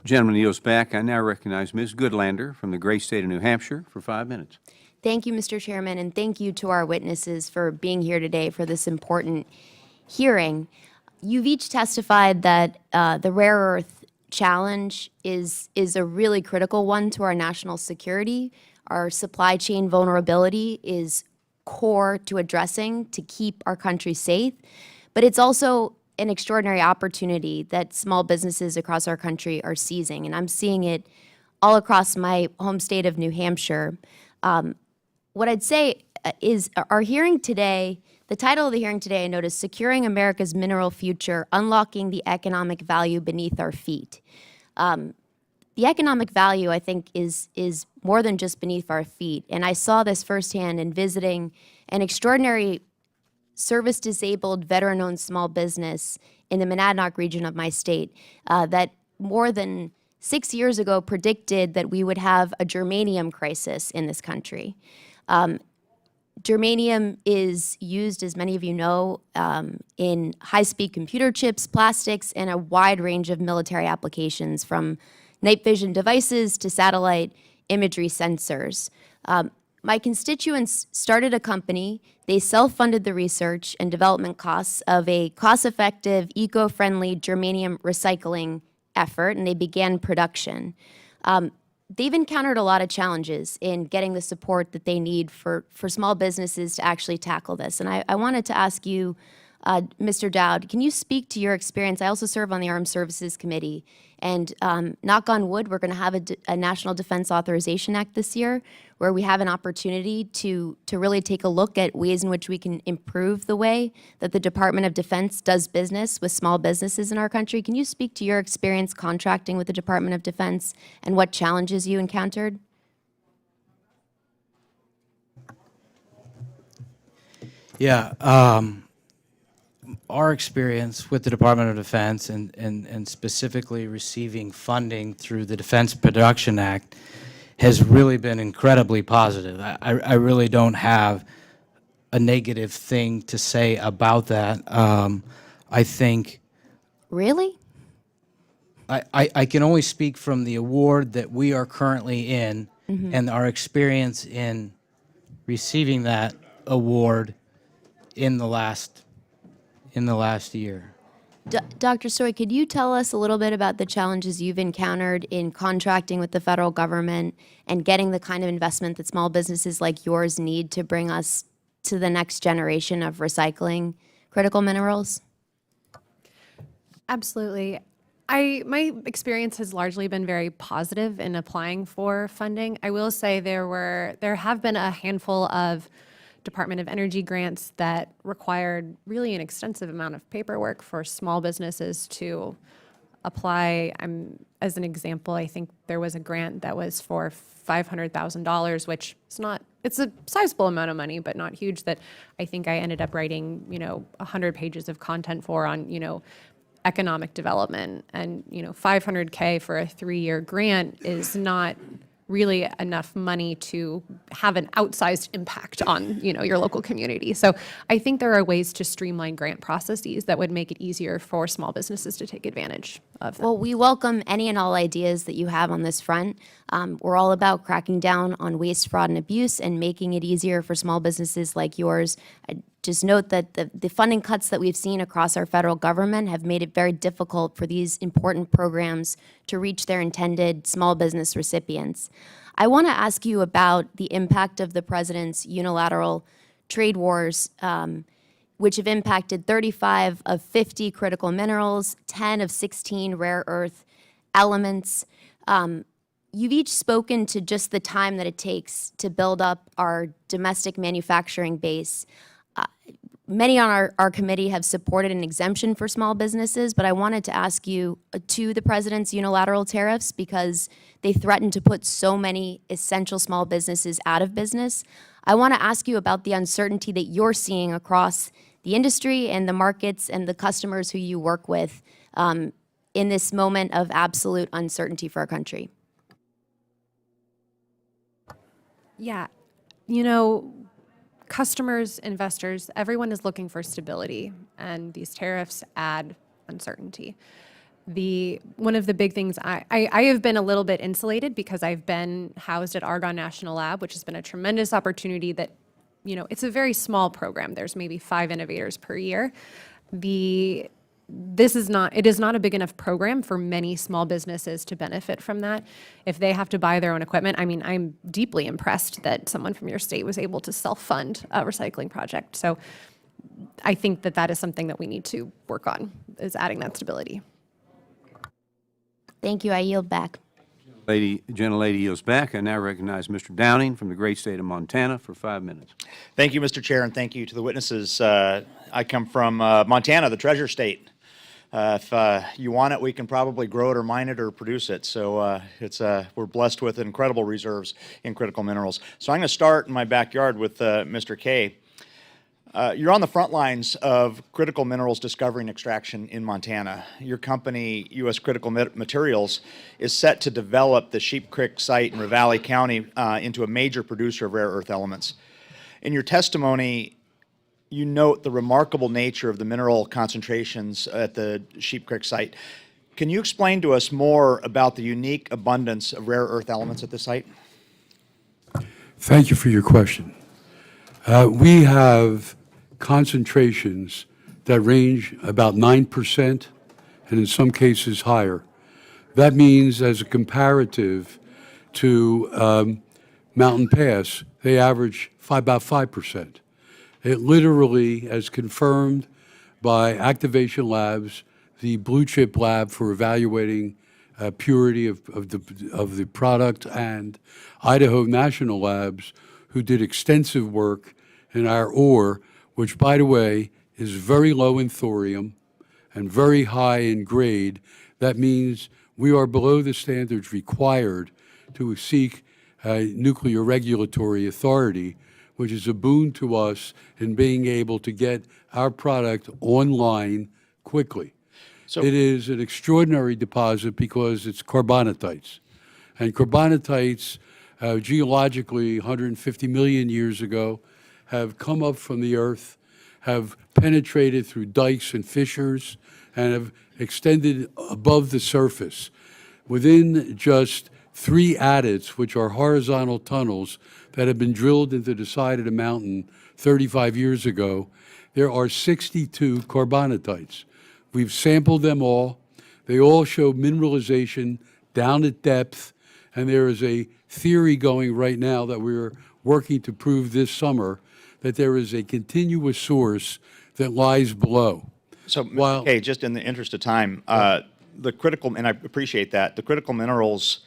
Gentleman yields back. I now recognize Ms. Goodlander from the great state of New Hampshire for 5 minutes. Thank you, Mr. Chairman, and thank you to our witnesses for being here today for this important hearing. You've each testified that the rare earth challenge is a really critical one to our national security. Our supply chain vulnerability is core to addressing to keep our country safe, but it's also an extraordinary opportunity that small businesses across our country are seizing, and I'm seeing it all across my home state of New Hampshire. What I'd say is our hearing today, the title of the hearing today, I noticed, Securing America's Mineral Future, Unlocking the Economic Value Beneath Our Feet. The economic value, I think, is more than just beneath our feet, and I saw this firsthand in visiting an extraordinary service-disabled, veteran-owned small business in the Monadnock region of my state that more than 6 years ago predicted that we would have a germanium crisis in this country. Germanium is used, as many of you know, in high-speed computer chips, plastics, and a wide range of military applications, from night vision devices to satellite imagery sensors. My constituents started a company. They self-funded the research and development costs of a cost-effective, eco-friendly germanium recycling effort, and they began production. They've encountered a lot of challenges in getting the support that they need for small businesses to actually tackle this. And I wanted to ask you, Mr. Dowd, can you speak to your experience? I also serve on the Armed Services Committee, and knock on wood, we're going to have a National Defense Authorization Act this year, where we have an opportunity to really take a look at ways in which we can improve the way that the Department of Defense does business with small businesses in our country. Can you speak to your experience contracting with the Department of Defense and what challenges you encountered? Yeah. Our experience with the Department of Defense and specifically receiving funding through the Defense Production Act has really been incredibly positive. I really don't have a negative thing to say about that. I think... Really? I can only speak from the award that we are currently in, and our experience in receiving that award in the last year. Dr. Stoy, could you tell us a little bit about the challenges you've encountered in contracting with the federal government and getting the kind of investment that small businesses like yours need to bring us to the next generation of recycling critical minerals? Absolutely. My experience has largely been very positive in applying for funding. I will say there have been a handful of Department of Energy grants that required really an extensive amount of paperwork for small businesses to apply. As an example, I think there was a grant that was for $500,000, which it's a sizable amount of money, but not huge, that I think I ended up writing, 100 pages of content on, economic development. And, $500K for a 3-year grant is not really enough money to have an outsized impact on, your local community. So I think there are ways to streamline grant processes that would make it easier for small businesses to take advantage of them. Well, we welcome any and all ideas that you have on this front. We're all about cracking down on waste, fraud, and abuse and making it easier for small businesses like yours. I just note that the funding cuts that we've seen across our federal government have made it very difficult for these important programs to reach their intended small business recipients. I want to ask you about the impact of the president's unilateral trade wars, which have impacted 35 of 50 critical minerals, 10 of 16 rare earth elements. You've each spoken to just the time that it takes to build up our domestic manufacturing base. Many on our committee have supported an exemption for small businesses, but I wanted to ask you to the president's unilateral tariffs because they threaten to put so many essential small businesses out of business. I want to ask you about the uncertainty that you're seeing across the industry and the markets and the customers who you work with in this moment of absolute uncertainty for our country. Yeah, customers, investors, everyone is looking for stability, and these tariffs add uncertainty. One of the big things, I have been a little bit insulated because I've been housed at Argonne National Lab, which has been a tremendous opportunity that, it's a very small program. There's maybe 5 innovators per year. It is not a big enough program for many small businesses to benefit from that. If they have to buy their own equipment, I'm deeply impressed that someone from your state was able to self-fund a recycling project. So I think that is something that we need to work on, is adding that stability. Thank you. I yield back. Gentlelady yields back. I now recognize Mr. Downing from the great state of Montana for 5 minutes. Thank you, Mr. Chair, and thank you to the witnesses. I come from Montana, the treasure state. If you want it, we can probably grow it or mine it or produce it. So we're blessed with incredible reserves in critical minerals. So I'm going to start in my backyard with Mr. Kaye. You're on the front lines of critical minerals discovery and extraction in Montana. Your company, U.S. Critical Materials, is set to develop the Sheep Creek site in Rivalia County into a major producer of rare earth elements. In your testimony, you note the remarkable nature of the mineral concentrations at the Sheep Creek site. Can you explain to us more about the unique abundance of rare earth elements at this site? Thank you for your question. We have concentrations that range about 9% and in some cases higher. That means as a comparative to Mountain Pass, they average about 5%. It literally, as confirmed by Activation Labs, the blue chip lab for evaluating purity of the product, and Idaho National Labs, who did extensive work in our ore, which, by the way, is very low in thorium and very high in grade. That means we are below the standards required to seek nuclear regulatory authority, which is a boon to us in being able to get our product online quickly. So it is an extraordinary deposit because it's carbonatites. And carbonatites, geologically, 150 million years ago, have come up from the earth, have penetrated through dikes and fissures, and have extended above the surface. Within just 3 adits, which are horizontal tunnels that have been drilled into the side of the mountain 35 years ago, there are 62 carbonatites. We've sampled them all. They all show mineralization down at depth, and there is a theory going right now that we're working to prove this summer that there is a continuous source that lies below. So, Mr. Kaye, just in the interest of time, the critical, and I appreciate that, the critical minerals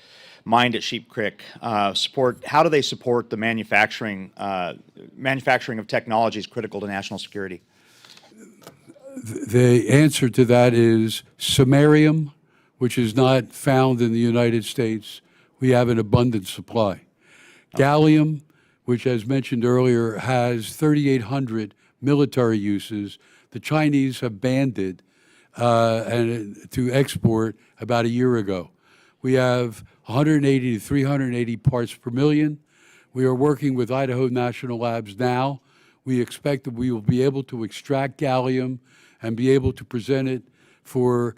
mined at Sheep Creek how do they support the manufacturing of technologies critical to national security? The answer to that is samarium, which is not found in the United States. We have an abundant supply. Gallium, which, as mentioned earlier, has 3,800 military uses. The Chinese have banned it to export about a year ago. We have 180 to 380 parts per million. We are working with Idaho National Labs now. We expect that we will be able to extract gallium and be able to present it for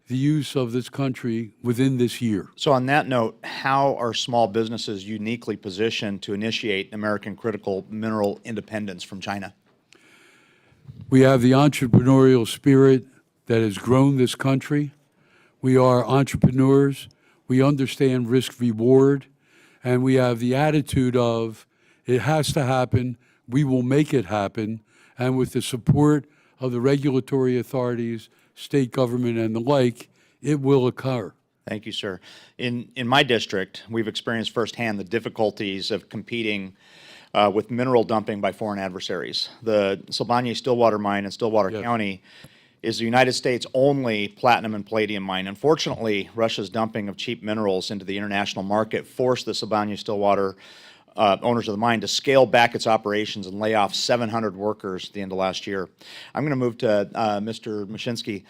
the use of this country within this year. So on that note, how are small businesses uniquely positioned to initiate American critical mineral independence from China? We have the entrepreneurial spirit that has grown this country. We are entrepreneurs. We understand risk reward, and we have the attitude of it has to happen. We will make it happen, and with the support of the regulatory authorities, state government, and the like, it will occur. Thank you, sir. In my district, we've experienced firsthand the difficulties of competing with mineral dumping by foreign adversaries. The Sibanye-Stillwater mine in Stillwater County is the United States' only platinum and palladium mine. Unfortunately, Russia's dumping of cheap minerals into the international market forced the Sibanye-Stillwater owners of the mine to scale back its operations and lay off 700 workers at the end of last year. I'm going to move to Mr. Mushinski.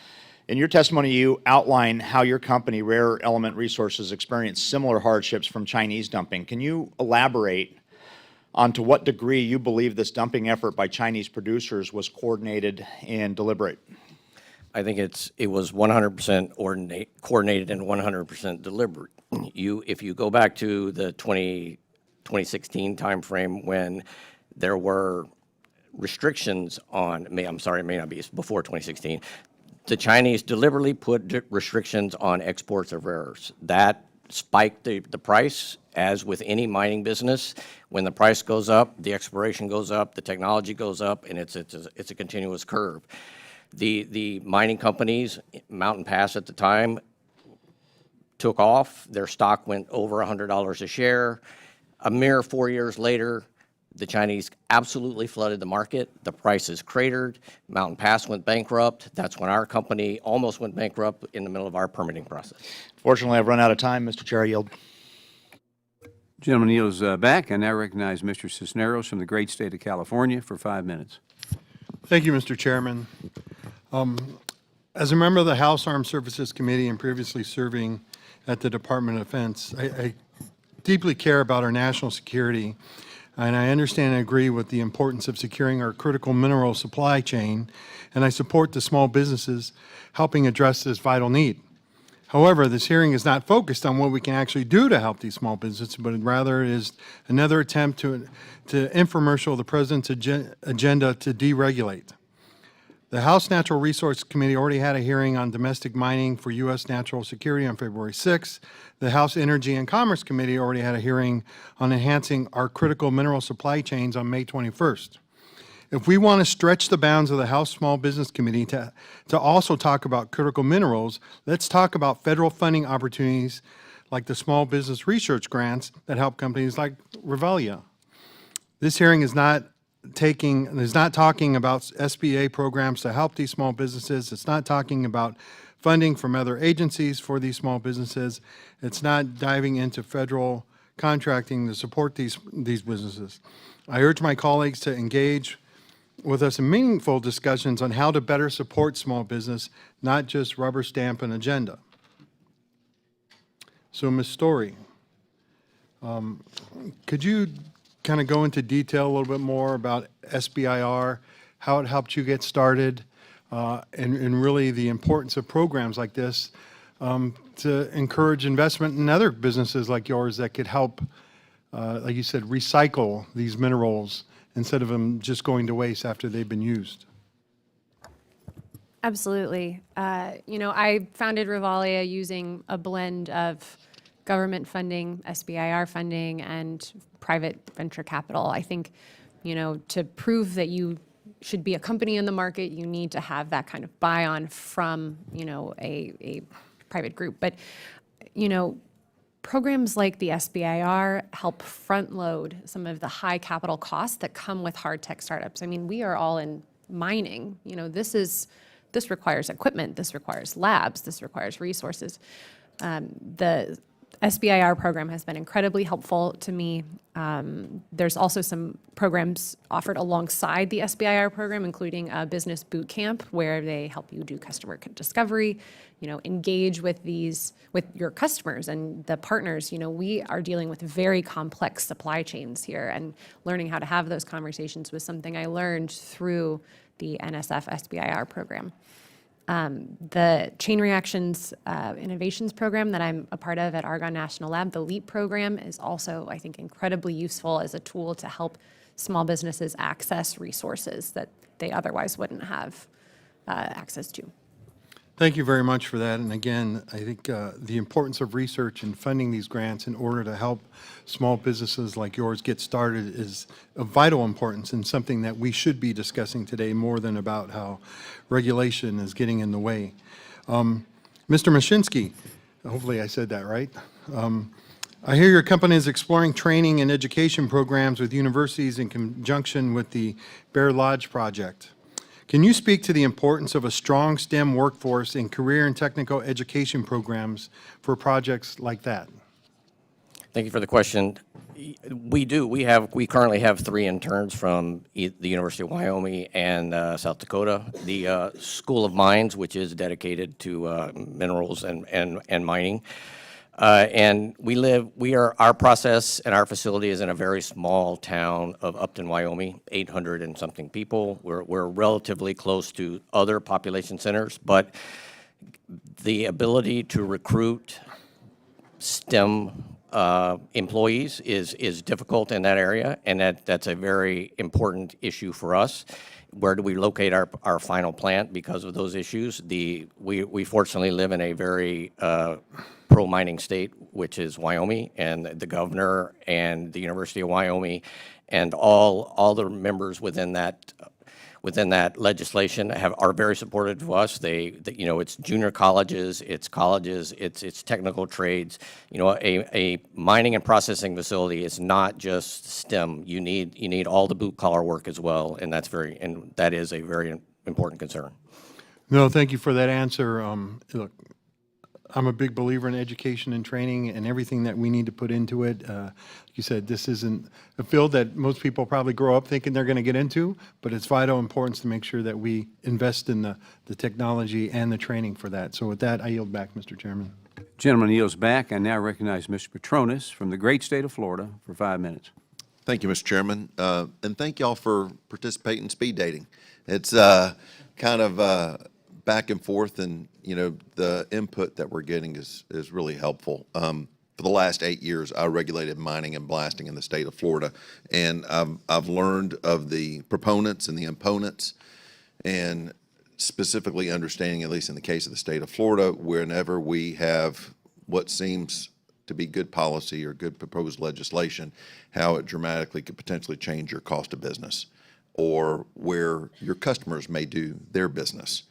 In your testimony, you outline how your company, Rare Element Resources, experienced similar hardships from Chinese dumping. Can you elaborate on to what degree you believe this dumping effort by Chinese producers was coordinated and deliberate? I think it was 100% coordinated and 100% deliberate. If you go back to the 2016 timeframe when there were restrictions on, I'm sorry, it may not be, it's before 2016, the Chinese deliberately put restrictions on exports of rare earths. That spiked the price, as with any mining business. When the price goes up, the exploration goes up, the technology goes up, and it's a continuous curve. The mining companies, Mountain Pass at the time, took off. Their stock went over $100 a share. A mere 4 years later, the Chinese absolutely flooded the market. The prices cratered. Mountain Pass went bankrupt. That's when our company almost went bankrupt in the middle of our permitting process. Fortunately, I've run out of time. Mr. Chair, I yield. Gentleman yields back. I now recognize Mr. Cisneros from the great state of California for 5 minutes. Thank you, Mr. Chairman. As a member of the House Armed Services Committee and previously serving at the Department of Defense, I deeply care about our national security, and I understand and agree with the importance of securing our critical mineral supply chain, and I support the small businesses helping address this vital need. However, this hearing is not focused on what we can actually do to help these small businesses, but rather is another attempt to infomercial the President's agenda to deregulate. The House Natural Resource Committee already had a hearing on domestic mining for U.S. national security on February 6th. The House Energy and Commerce Committee already had a hearing on enhancing our critical mineral supply chains on May 21st. If we want to stretch the bounds of the House Small Business Committee to also talk about critical minerals, let's talk about federal funding opportunities like the small business research grants that help companies like Rivalia. This hearing is not talking about SBA programs to help these small businesses. It's not talking about funding from other agencies for these small businesses. It's not diving into federal contracting to support these businesses. I urge my colleagues to engage with us in meaningful discussions on how to better support small business, not just rubber stamp an agenda. So, Ms. Story, could you kind of go into detail a little bit more about SBIR, how it helped you get started, and really the importance of programs like this to encourage investment in other businesses like yours that could help, like you said, recycle these minerals instead of them just going to waste after they've been used? Absolutely. I founded Rivalia using a blend of government funding, SBIR funding, and private venture capital. I think, to prove that you should be a company in the market, you need to have that kind of buy-on from, a private group. But, programs like the SBIR help front load some of the high capital costs that come with hard tech startups. I mean, we are all in mining. This requires equipment, this requires labs, this requires resources. The SBIR program has been incredibly helpful to me. There's also some programs offered alongside the SBIR program, including a business boot camp where they help you do customer discovery, engage with your customers and the partners. We are dealing with very complex supply chains here, and learning how to have those conversations was something I learned through the NSF SBIR program. The Chain Reactions Innovations Program that I'm a part of at Argonne National Lab, the LEAP program, is also, I think, incredibly useful as a tool to help small businesses access resources that they otherwise wouldn't have access to. Thank you very much for that. And again, I think the importance of research and funding these grants in order to help small businesses like yours get started is of vital importance and something that we should be discussing today more than about how regulation is getting in the way. Mr. Mushinski, hopefully I said that right. I hear your company is exploring training and education programs with universities in conjunction with the Bear Lodge project. Can you speak to the importance of a strong STEM workforce in career and technical education programs for projects like that? Thank you for the question. We do. We currently have 3 interns from the University of Wyoming and South Dakota. The School of Mines, which is dedicated to minerals and mining. And our process and our facility is in a very small town of Upton, Wyoming, 800 and something people. We're relatively close to other population centers, but the ability to recruit STEM employees is difficult in that area, and that's a very important issue for us. Where do we locate our final plant because of those issues? We fortunately live in a very pro-mining state, which is Wyoming, and the governor and the University of Wyoming and all the members within that legislation are very supportive of us. It's junior colleges, it's technical trades. A mining and processing facility is not just STEM. You need all the blue collar work as well, and that is a very important concern. No, thank you for that answer. Look, I'm a big believer in education and training and everything that we need to put into it. Like you said, this isn't a field that most people probably grow up thinking they're going to get into, but it's vital importance to make sure that we invest in the technology and the training for that. So with that, I yield back, Mr. Chairman. Gentleman yields back. I now recognize Mr. Petronis from the great state of Florida for 5 minutes. Thank you, Mr. Chairman, and thank y'all for participating in speed dating. It's kind of back and forth, and the input that we're getting is really helpful. For the last 8 years, I regulated mining and blasting in the state of Florida, and I've learned of the proponents and the opponents, and specifically understanding, at least in the case of the state of Florida, whenever we have what seems to be good policy or good proposed legislation, how it dramatically could potentially change your cost of business or where your customers may do their business.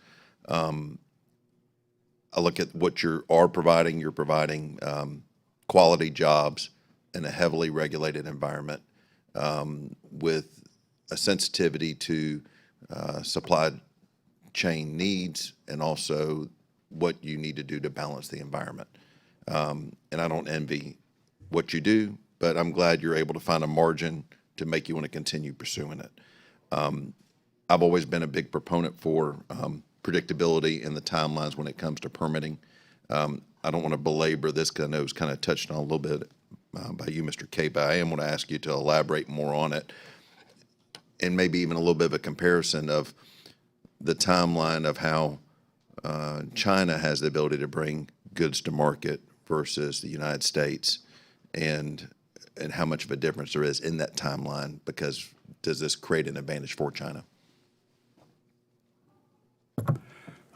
I look at what you are providing. You're providing quality jobs in a heavily regulated environment with a sensitivity to supply chain needs and also what you need to do to balance the environment. And I don't envy what you do, but I'm glad you're able to find a margin to make you want to continue pursuing it. I've always been a big proponent for predictability in the timelines when it comes to permitting. I don't want to belabor this because I know it was kind of touched on a little bit by you, Mr. Kaye, but I am going to ask you to elaborate more on it and maybe even a little bit of a comparison of the timeline of how China has the ability to bring goods to market versus the United States, and how much of a difference there is in that timeline, because does this create an advantage for China?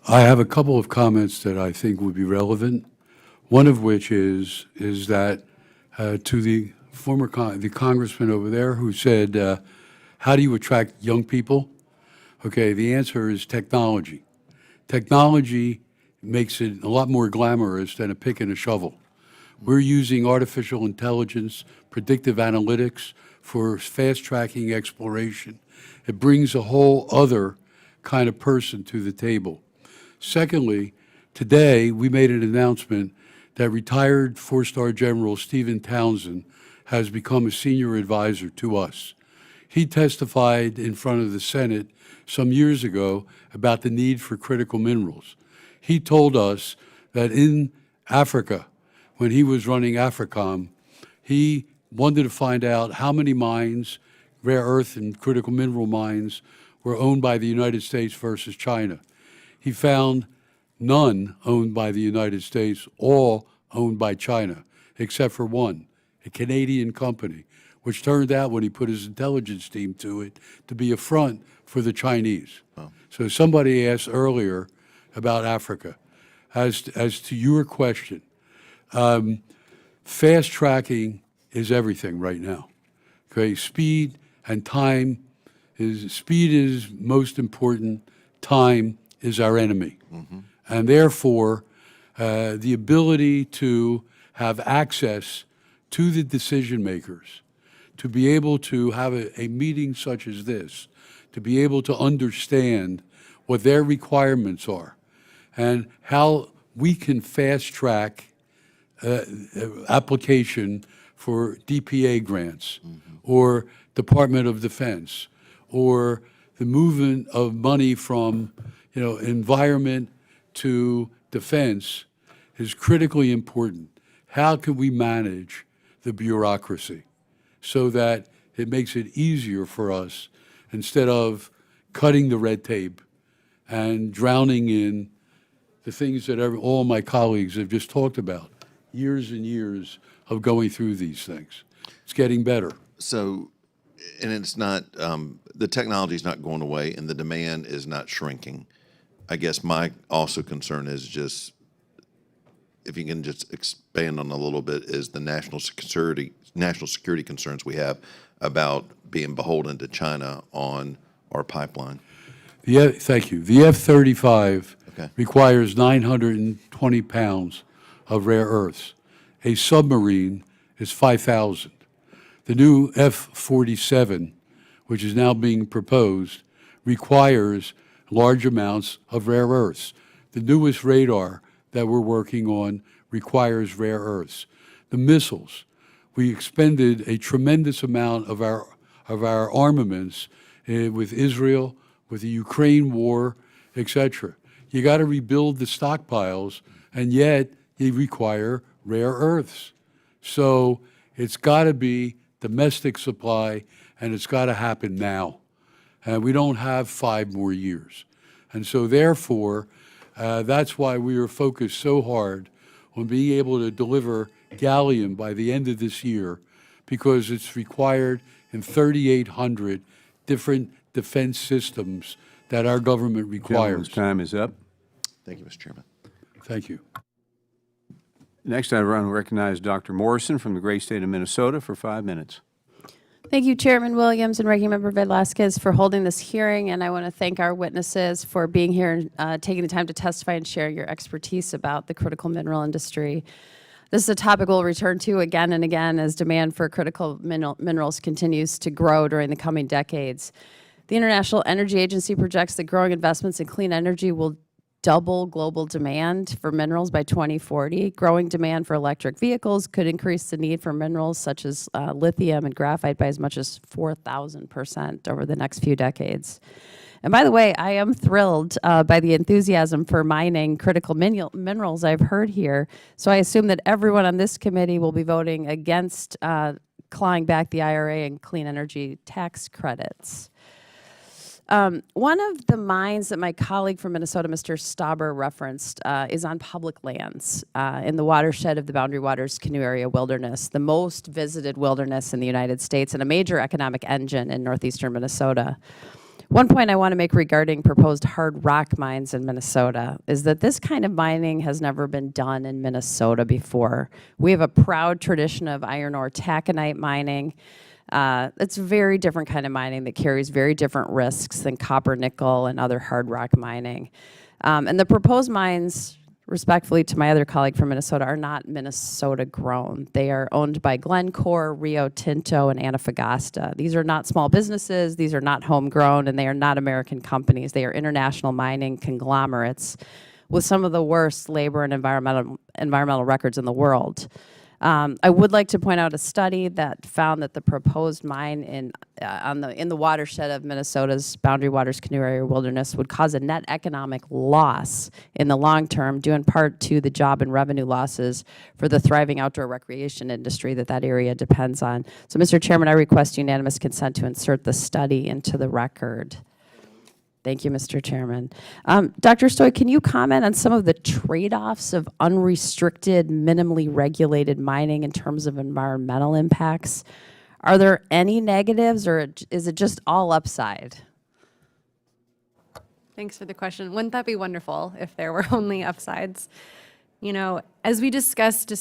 I have a couple of comments that I think would be relevant. One of which is that to the former the congressman over there who said, how do you attract young people? Okay, the answer is technology. Technology makes it a lot more glamorous than a pick and a shovel. We're using artificial intelligence, predictive analytics for fast-tracking exploration. It brings a whole other kind of person to the table. Secondly, today we made an announcement that retired four-star General Stephen Townsend has become a senior advisor to us. He testified in front of the Senate some years ago about the need for critical minerals. He told us that in Africa, when he was running AFRICOM, he wanted to find out how many mines, rare earth and critical mineral mines, were owned by the United States versus China. He found none owned by the United States, all owned by China, except for one, a Canadian company, which turned out, when he put his intelligence team to it, to be a front for the Chinese. Oh. So somebody asked earlier about Africa. As to your question, fast tracking is everything right now. Okay, speed and time speed is most important. Time is our enemy. Mm-hmm. And therefore, the ability to have access to the decision makers, to be able to have a meeting such as this, to be able to understand what their requirements are and how we can fast track application for DPA grants, mm-hmm. or Department of Defense, or the movement of money from environment to defense is critically important. How can we manage the bureaucracy so that it makes it easier for us instead of cutting the red tape and drowning in the things that all my colleagues have just talked about, years and years of going through these things. It's getting better. So, and it's not, the technology is not going away and the demand is not shrinking. I guess my also concern is just, if you can just expand on a little bit, is the national security concerns we have about being beholden to China on our pipeline. Thank you. The F-35 requires 920 pounds of rare earths. A submarine is 5,000. The new F-47, which is now being proposed, requires large amounts of rare earths. The newest radar that we're working on requires rare earths. The missiles, we expended a tremendous amount of our armaments with Israel, with the Ukraine war, etc. You got to rebuild the stockpiles, and yet you require rare earths. So it's got to be domestic supply, and it's got to happen now. And we don't have 5 more years. And so therefore, that's why we are focused so hard on being able to deliver gallium by the end of this year, because it's required in 3,800 different defense systems that our government requires. Gentleman's time is up. Thank you, Mr. Chairman. Thank you. Next, I want to recognize Dr. Morrison from the great state of Minnesota for 5 minutes. Thank you, Chairman Williams and Ranking Member Velasquez, for holding this hearing, and I want to thank our witnesses for being here and taking the time to testify and share your expertise about the critical mineral industry. This is a topic we'll return to again and again as demand for critical minerals continues to grow during the coming decades. The International Energy Agency projects that growing investments in clean energy will double global demand for minerals by 2040. Growing demand for electric vehicles could increase the need for minerals such as lithium and graphite by as much as 4,000% over the next few decades. And by the way, I am thrilled by the enthusiasm for mining critical minerals I've heard here. So I assume that everyone on this committee will be voting against clawing back the IRA and clean energy tax credits. One of the mines that my colleague from Minnesota, Mr. Stauber, referenced is on public lands in the watershed of the Boundary Waters Canoe Area Wilderness, the most visited wilderness in the United States and a major economic engine in northeastern Minnesota. One point I want to make regarding proposed hard rock mines in Minnesota is that this kind of mining has never been done in Minnesota before. We have a proud tradition of iron ore taconite mining. It's a very different kind of mining that carries very different risks than copper, nickel, and other hard rock mining. And the proposed mines, respectfully to my other colleague from Minnesota, are not Minnesota grown. They are owned by Glencore, Rio Tinto, and Antofagasta. These are not small businesses, these are not homegrown, and they are not American companies. They are international mining conglomerates with some of the worst labor and environmental records in the world. I would like to point out a study that found that the proposed mine in the watershed of Minnesota's Boundary Waters Canoe Area Wilderness would cause a net economic loss in the long term, due in part to the job and revenue losses for the thriving outdoor recreation industry that area depends on. So, Mr. Chairman, I request unanimous consent to insert the study into the record. Thank you, Mr. Chairman. Dr. Stoy, can you comment on some of the trade-offs of unrestricted, minimally regulated mining in terms of environmental impacts? Are there any negatives, or is it just all upside? Thanks for the question. Wouldn't that be wonderful if there were only upsides? You know, as we discussed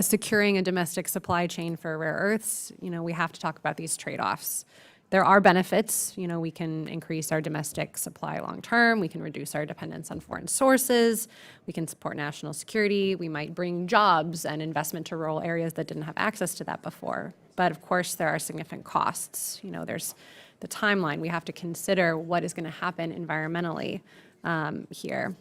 securing a domestic supply chain for rare earths, you know, we have to talk about these trade-offs. There are benefits. You know, we can increase our domestic supply long term. We can reduce our dependence on foreign sources. We can support national security. We might bring jobs and investment to rural areas that didn't have access to that before. But of course, there are significant costs. You know, there's the timeline. We have to consider what is going to happen environmentally here.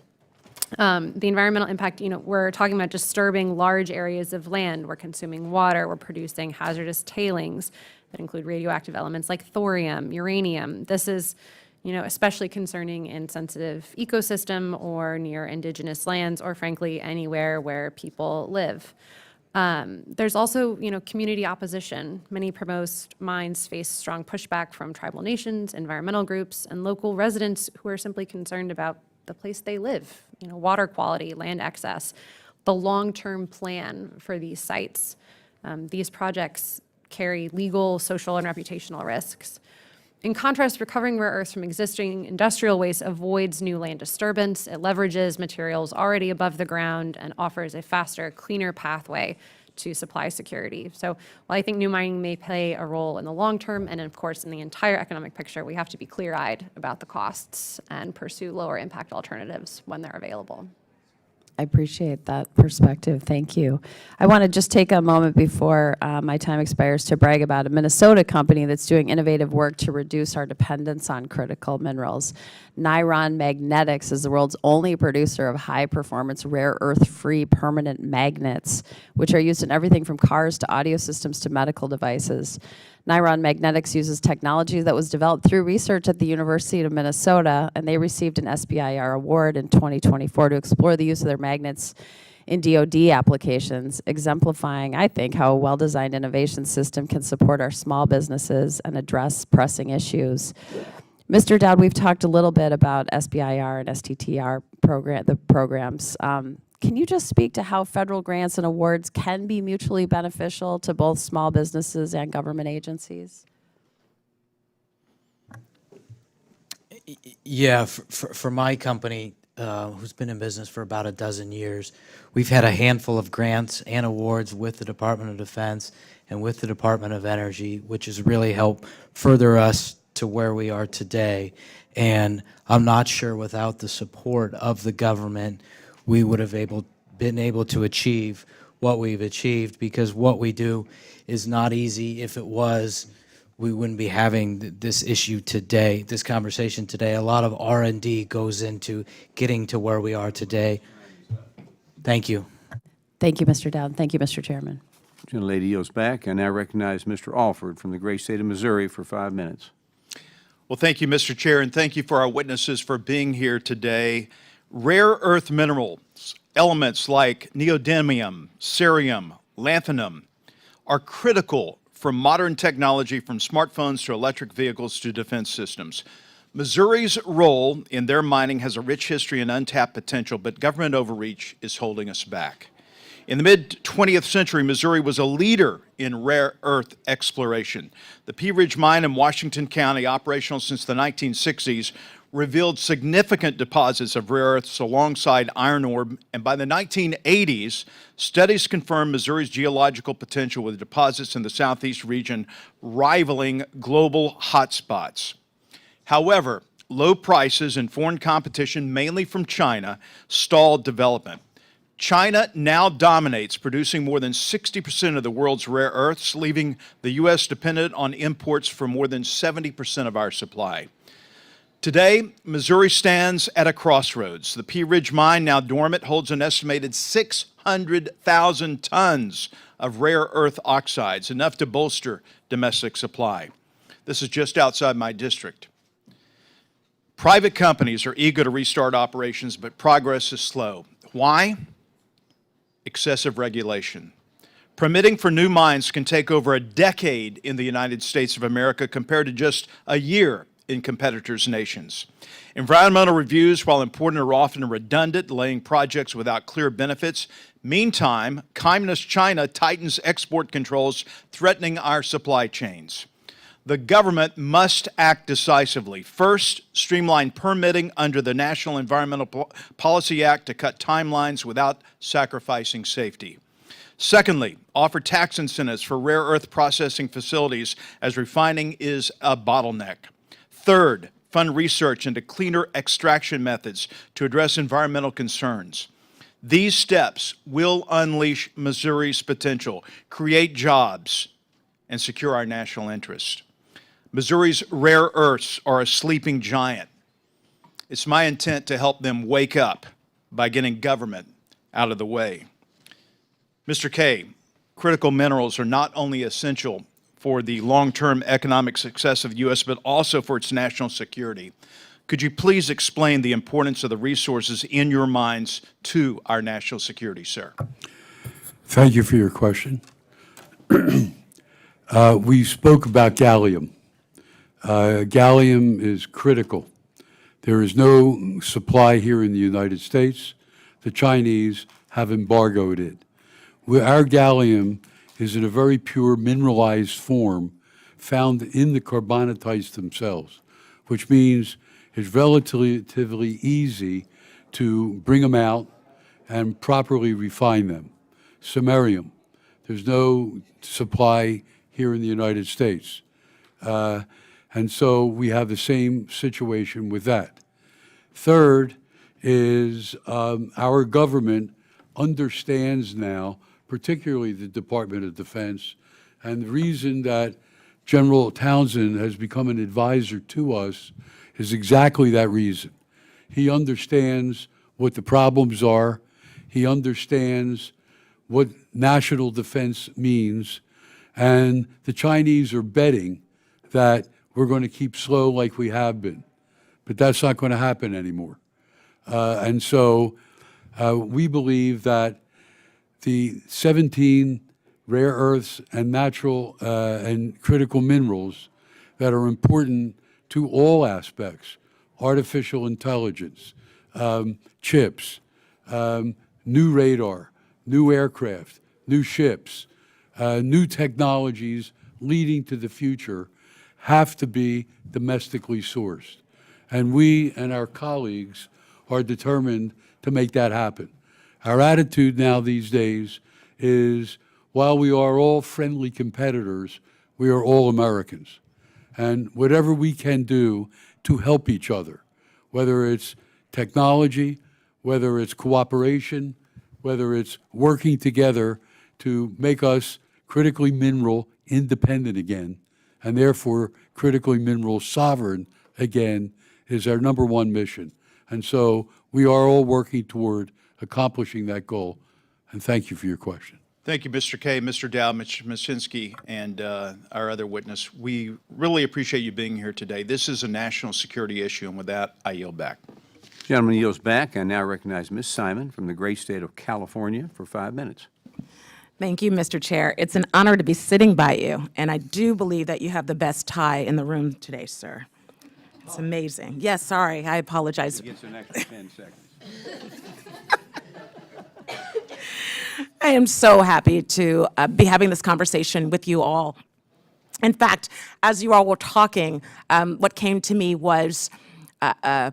The environmental impact, you know, we're talking about disturbing large areas of land. We're consuming water. We're producing hazardous tailings that include radioactive elements like thorium, uranium. This is, you know, especially concerning in sensitive ecosystem or near indigenous lands, or frankly, anywhere where people live. There's also, you know, community opposition. Many proposed mines face strong pushback from tribal nations, environmental groups, and local residents who are simply concerned about the place they live, you know, water quality, land access, the long-term plan for these sites. These projects carry legal, social, and reputational risks. In contrast, recovering rare earths from existing industrial waste avoids new land disturbance. It leverages materials already above the ground and offers a faster, cleaner pathway to supply security. So while I think new mining may play a role in the long term, and of course in the entire economic picture, we have to be clear-eyed about the costs and pursue lower impact alternatives when they're available. I appreciate that perspective. Thank you. I want to just take a moment before my time expires to brag about a Minnesota company that's doing innovative work to reduce our dependence on critical minerals. Niron Magnetics is the world's only producer of high-performance, rare earth-free permanent magnets, which are used in everything from cars to audio systems to medical devices. Niron Magnetics uses technology that was developed through research at the University of Minnesota, and they received an SBIR award in 2024 to explore the use of their magnets in DoD applications, exemplifying, I think, how a well-designed innovation system can support our small businesses and address pressing issues. Mr. Dowd, we've talked a little bit about SBIR and STTR programs. Can you just speak to how federal grants and awards can be mutually beneficial to both small businesses and government agencies? Yeah, for my company, who's been in business for about a dozen years, we've had a handful of grants and awards with the Department of Defense and with the Department of Energy, which has really helped further us to where we are today. And I'm not sure without the support of the government, we would have been able to achieve what we've achieved, because what we do is not easy. If it was, we wouldn't be having this issue today, this conversation today. A lot of R&D goes into getting to where we are today. Thank you. Thank you, Mr. Dowd. Thank you, Mr. Chairman. Gentlelady yields back. I now recognize Mr. Alford from the great state of Missouri for 5 minutes. Well, thank you, Mr. Chair, and thank you for our witnesses for being here today. Rare earth minerals, elements like neodymium, cerium, lanthanum, are critical for modern technology, from smartphones to electric vehicles to defense systems. Missouri's role in their mining has a rich history and untapped potential, but government overreach is holding us back. In the mid-20th century, Missouri was a leader in rare earth exploration. The Pea Ridge Mine in Washington County, operational since the 1960s, revealed significant deposits of rare earths alongside iron ore, and by the 1980s, studies confirmed Missouri's geological potential, with deposits in the southeast region rivaling global hotspots. However, low prices and foreign competition, mainly from China, stalled development. China now dominates, producing more than 60% of the world's rare earths, leaving the U.S. dependent on imports for more than 70% of our supply. Today, Missouri stands at a crossroads. The Pea Ridge mine, now dormant, holds an estimated 600,000 tons of rare earth oxides, enough to bolster domestic supply. This is just outside my district. Private companies are eager to restart operations, but progress is slow. Why? Excessive regulation. Permitting for new mines can take over a decade in the United States of America compared to just a year in competitors' nations. Environmental reviews, while important, are often redundant, delaying projects without clear benefits. Meantime, Communist China tightens export controls, threatening our supply chains. The government must act decisively. First, streamline permitting under the National Environmental Policy Act to cut timelines without sacrificing safety. Secondly, offer tax incentives for rare earth processing facilities, as refining is a bottleneck. Third, fund research into cleaner extraction methods to address environmental concerns. These steps will unleash Missouri's potential, create jobs, and secure our national interest. Missouri's rare earths are a sleeping giant. It's my intent to help them wake up by getting government out of the way. Mr. Kaye, critical minerals are not only essential for the long-term economic success of the U.S., but also for its national security. Could you please explain the importance of the resources in your mines to our national security, sir? Thank you for your question. We spoke about gallium. Gallium is critical. There is no supply here in the United States. The Chinese have embargoed it. Our gallium is in a very pure mineralized form found in the carbonatites themselves, which means it's relatively easy to bring them out and properly refine them. Samarium, there's no supply here in the United States. And so we have the same situation with that. Third is our government understands now, particularly the Department of Defense, and the reason that General Townsend has become an advisor to us is exactly that reason. He understands what the problems are. He understands what national defense means. And the Chinese are betting that we're going to keep slow like we have been. But that's not going to happen anymore. And so we believe that the 17 rare earths and natural and critical minerals that are important to all aspects, artificial intelligence, chips, new radar, new aircraft, new ships, new technologies leading to the future, have to be domestically sourced. And we and our colleagues are determined to make that happen. Our attitude now these days is, while we are all friendly competitors, we are all Americans. And whatever we can do to help each other, whether it's technology, whether it's cooperation, whether it's working together to make us critically mineral independent again, and therefore critically mineral sovereign again, is our #1 mission. And so we are all working toward accomplishing that goal. And thank you for your question. Thank you, Mr. Kaye, Mr. Dowd, Mr. Mushinski, and our other witness. We really appreciate you being here today. This is a national security issue, and with that, I yield back. Gentleman yields back. I now recognize Ms. Simon from the great state of California for 5 minutes. Thank you, Mr. Chair. It's an honor to be sitting by you, and I do believe that you have the best tie in the room today, sir. It's amazing. Yes, sorry, I apologize. He gets an extra 10 seconds. I am so happy to be having this conversation with you all. In fact, as you all were talking, what came to me was a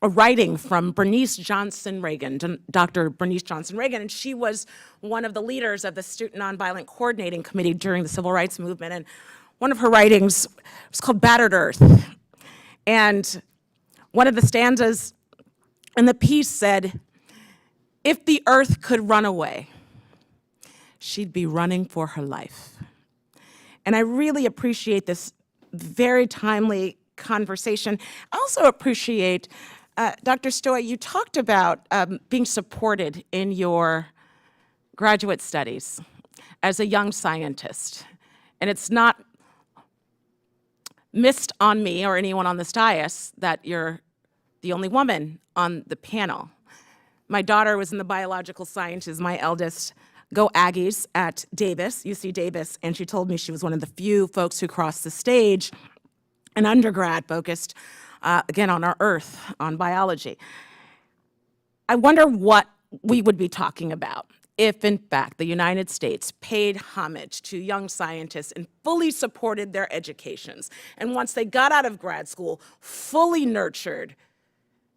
writing from Bernice Johnson Reagan, Dr. Bernice Johnson Reagan, and she was one of the leaders of the Student Nonviolent Coordinating Committee during the Civil Rights Movement. And one of her writings was called Battered Earth. And one of the stanzas in the piece said, "If the earth could run away, she'd be running for her life." And I really appreciate this very timely conversation. I also appreciate, Dr. Stoy, you talked about being supported in your graduate studies as a young scientist. And it's not missed on me or anyone on this dais that you're the only woman on the panel. My daughter was in the biological sciences, my eldest. Go Aggies at Davis, UC Davis, and she told me she was one of the few folks who crossed the stage, an undergrad focused, again, on our Earth, on biology. I wonder what we would be talking about if, in fact, the United States paid homage to young scientists and fully supported their educations, and once they got out of grad school, fully nurtured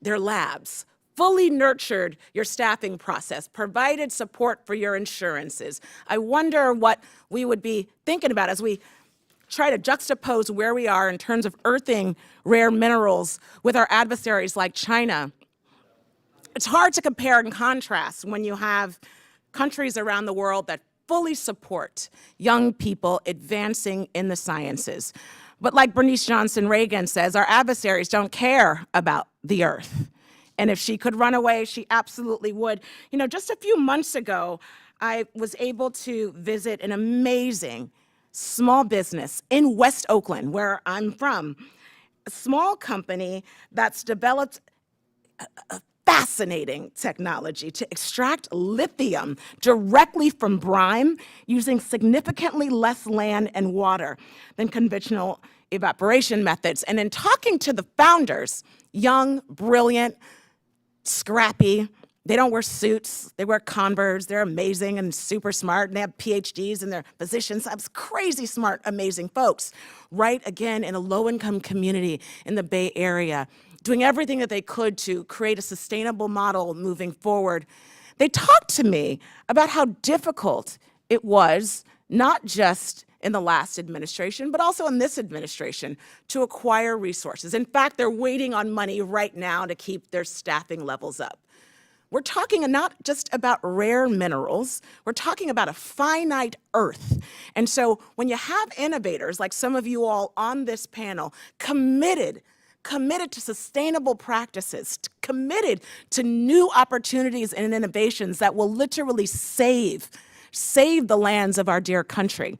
their labs, fully nurtured your staffing process, provided support for your insurances. I wonder what we would be thinking about as we try to juxtapose where we are in terms of earthing rare minerals with our adversaries like China. It's hard to compare and contrast when you have countries around the world that fully support young people advancing in the sciences. But like Bernice Johnson Reagan says, our adversaries don't care about the earth. And if she could run away, she absolutely would. You know, just a few months ago, I was able to visit an amazing small business in West Oakland, where I'm from, a small company that's developed a fascinating technology to extract lithium directly from brine using significantly less land and water than conventional evaporation methods. And in talking to the founders, young, brilliant, scrappy, they don't wear suits, they wear Converse, they're amazing and super smart, and they have PhDs in their positions. I was crazy smart, amazing folks, right, again, in a low-income community in the Bay Area, doing everything that they could to create a sustainable model moving forward. They talked to me about how difficult it was, not just in the last administration, but also in this administration, to acquire resources. In fact, they're waiting on money right now to keep their staffing levels up. We're talking not just about rare minerals, we're talking about a finite earth. And so when you have innovators like some of you all on this panel committed to sustainable practices, committed to new opportunities and innovations that will literally save the lands of our dear country.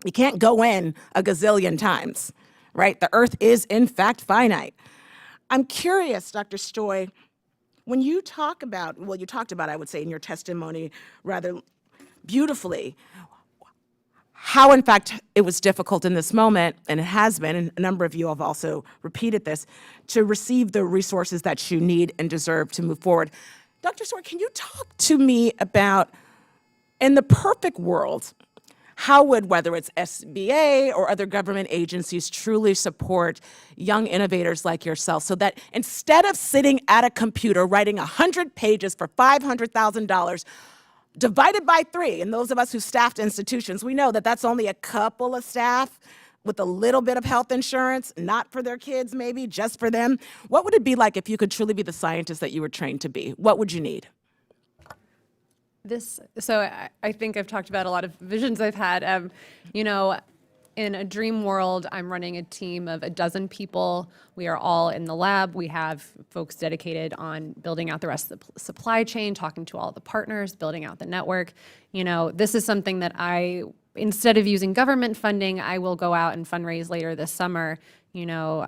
You can't go in a gazillion times, right? The earth is, in fact, finite. I'm curious, Dr. Stoy, when you talk about, well, you talked about, I would say, in your testimony rather beautifully, how, in fact, it was difficult in this moment, and it has been, and a number of you have also repeated this, to receive the resources that you need and deserve to move forward. Dr. Stoy, can you talk to me about, in the perfect world, how would, whether it's SBA or other government agencies, truly support young innovators like yourself so that instead of sitting at a computer writing 100 pages for $500,000, divided by 3, and those of us who staffed institutions, we know that that's only a couple of staff with a little bit of health insurance, not for their kids maybe, just for them. What would it be like if you could truly be the scientist that you were trained to be? What would you need? So I think I've talked about a lot of visions I've had. You know, in a dream world, I'm running a team of 12 people. We are all in the lab. We have folks dedicated on building out the rest of the supply chain, talking to all the partners, building out the network. You know, this is something that instead of using government funding, I will go out and fundraise later this summer, you know,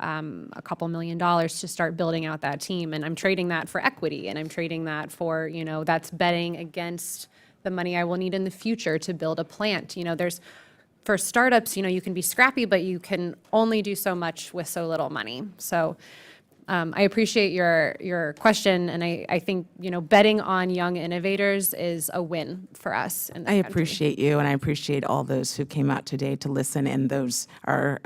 a couple $1 million to start building out that team. And I'm trading that for equity, and I'm trading that for, you know, that's betting against the money I will need in the future to build a plant. You know, for startups, you know, you can be scrappy, but you can only do so much with so little money. So I appreciate your question, and I think, you know, betting on young innovators is a win for us in this country. Appreciate you, and I appreciate all those who came out today to listen, and those are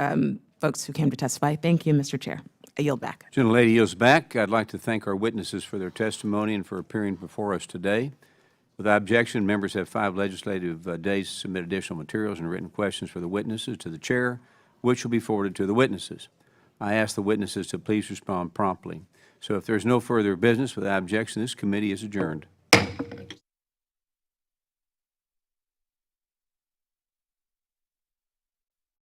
folks who came to testify. Thank you, Mr. Chair. I yield back. Gentlelady yields back. I'd like to thank our witnesses for their testimony and for appearing before us today. Without objection, members have 5 legislative days to submit additional materials and written questions for the witnesses to the chair, which will be forwarded to the witnesses. I ask the witnesses to please respond promptly. So if there's no further business, without objection, this committee is adjourned.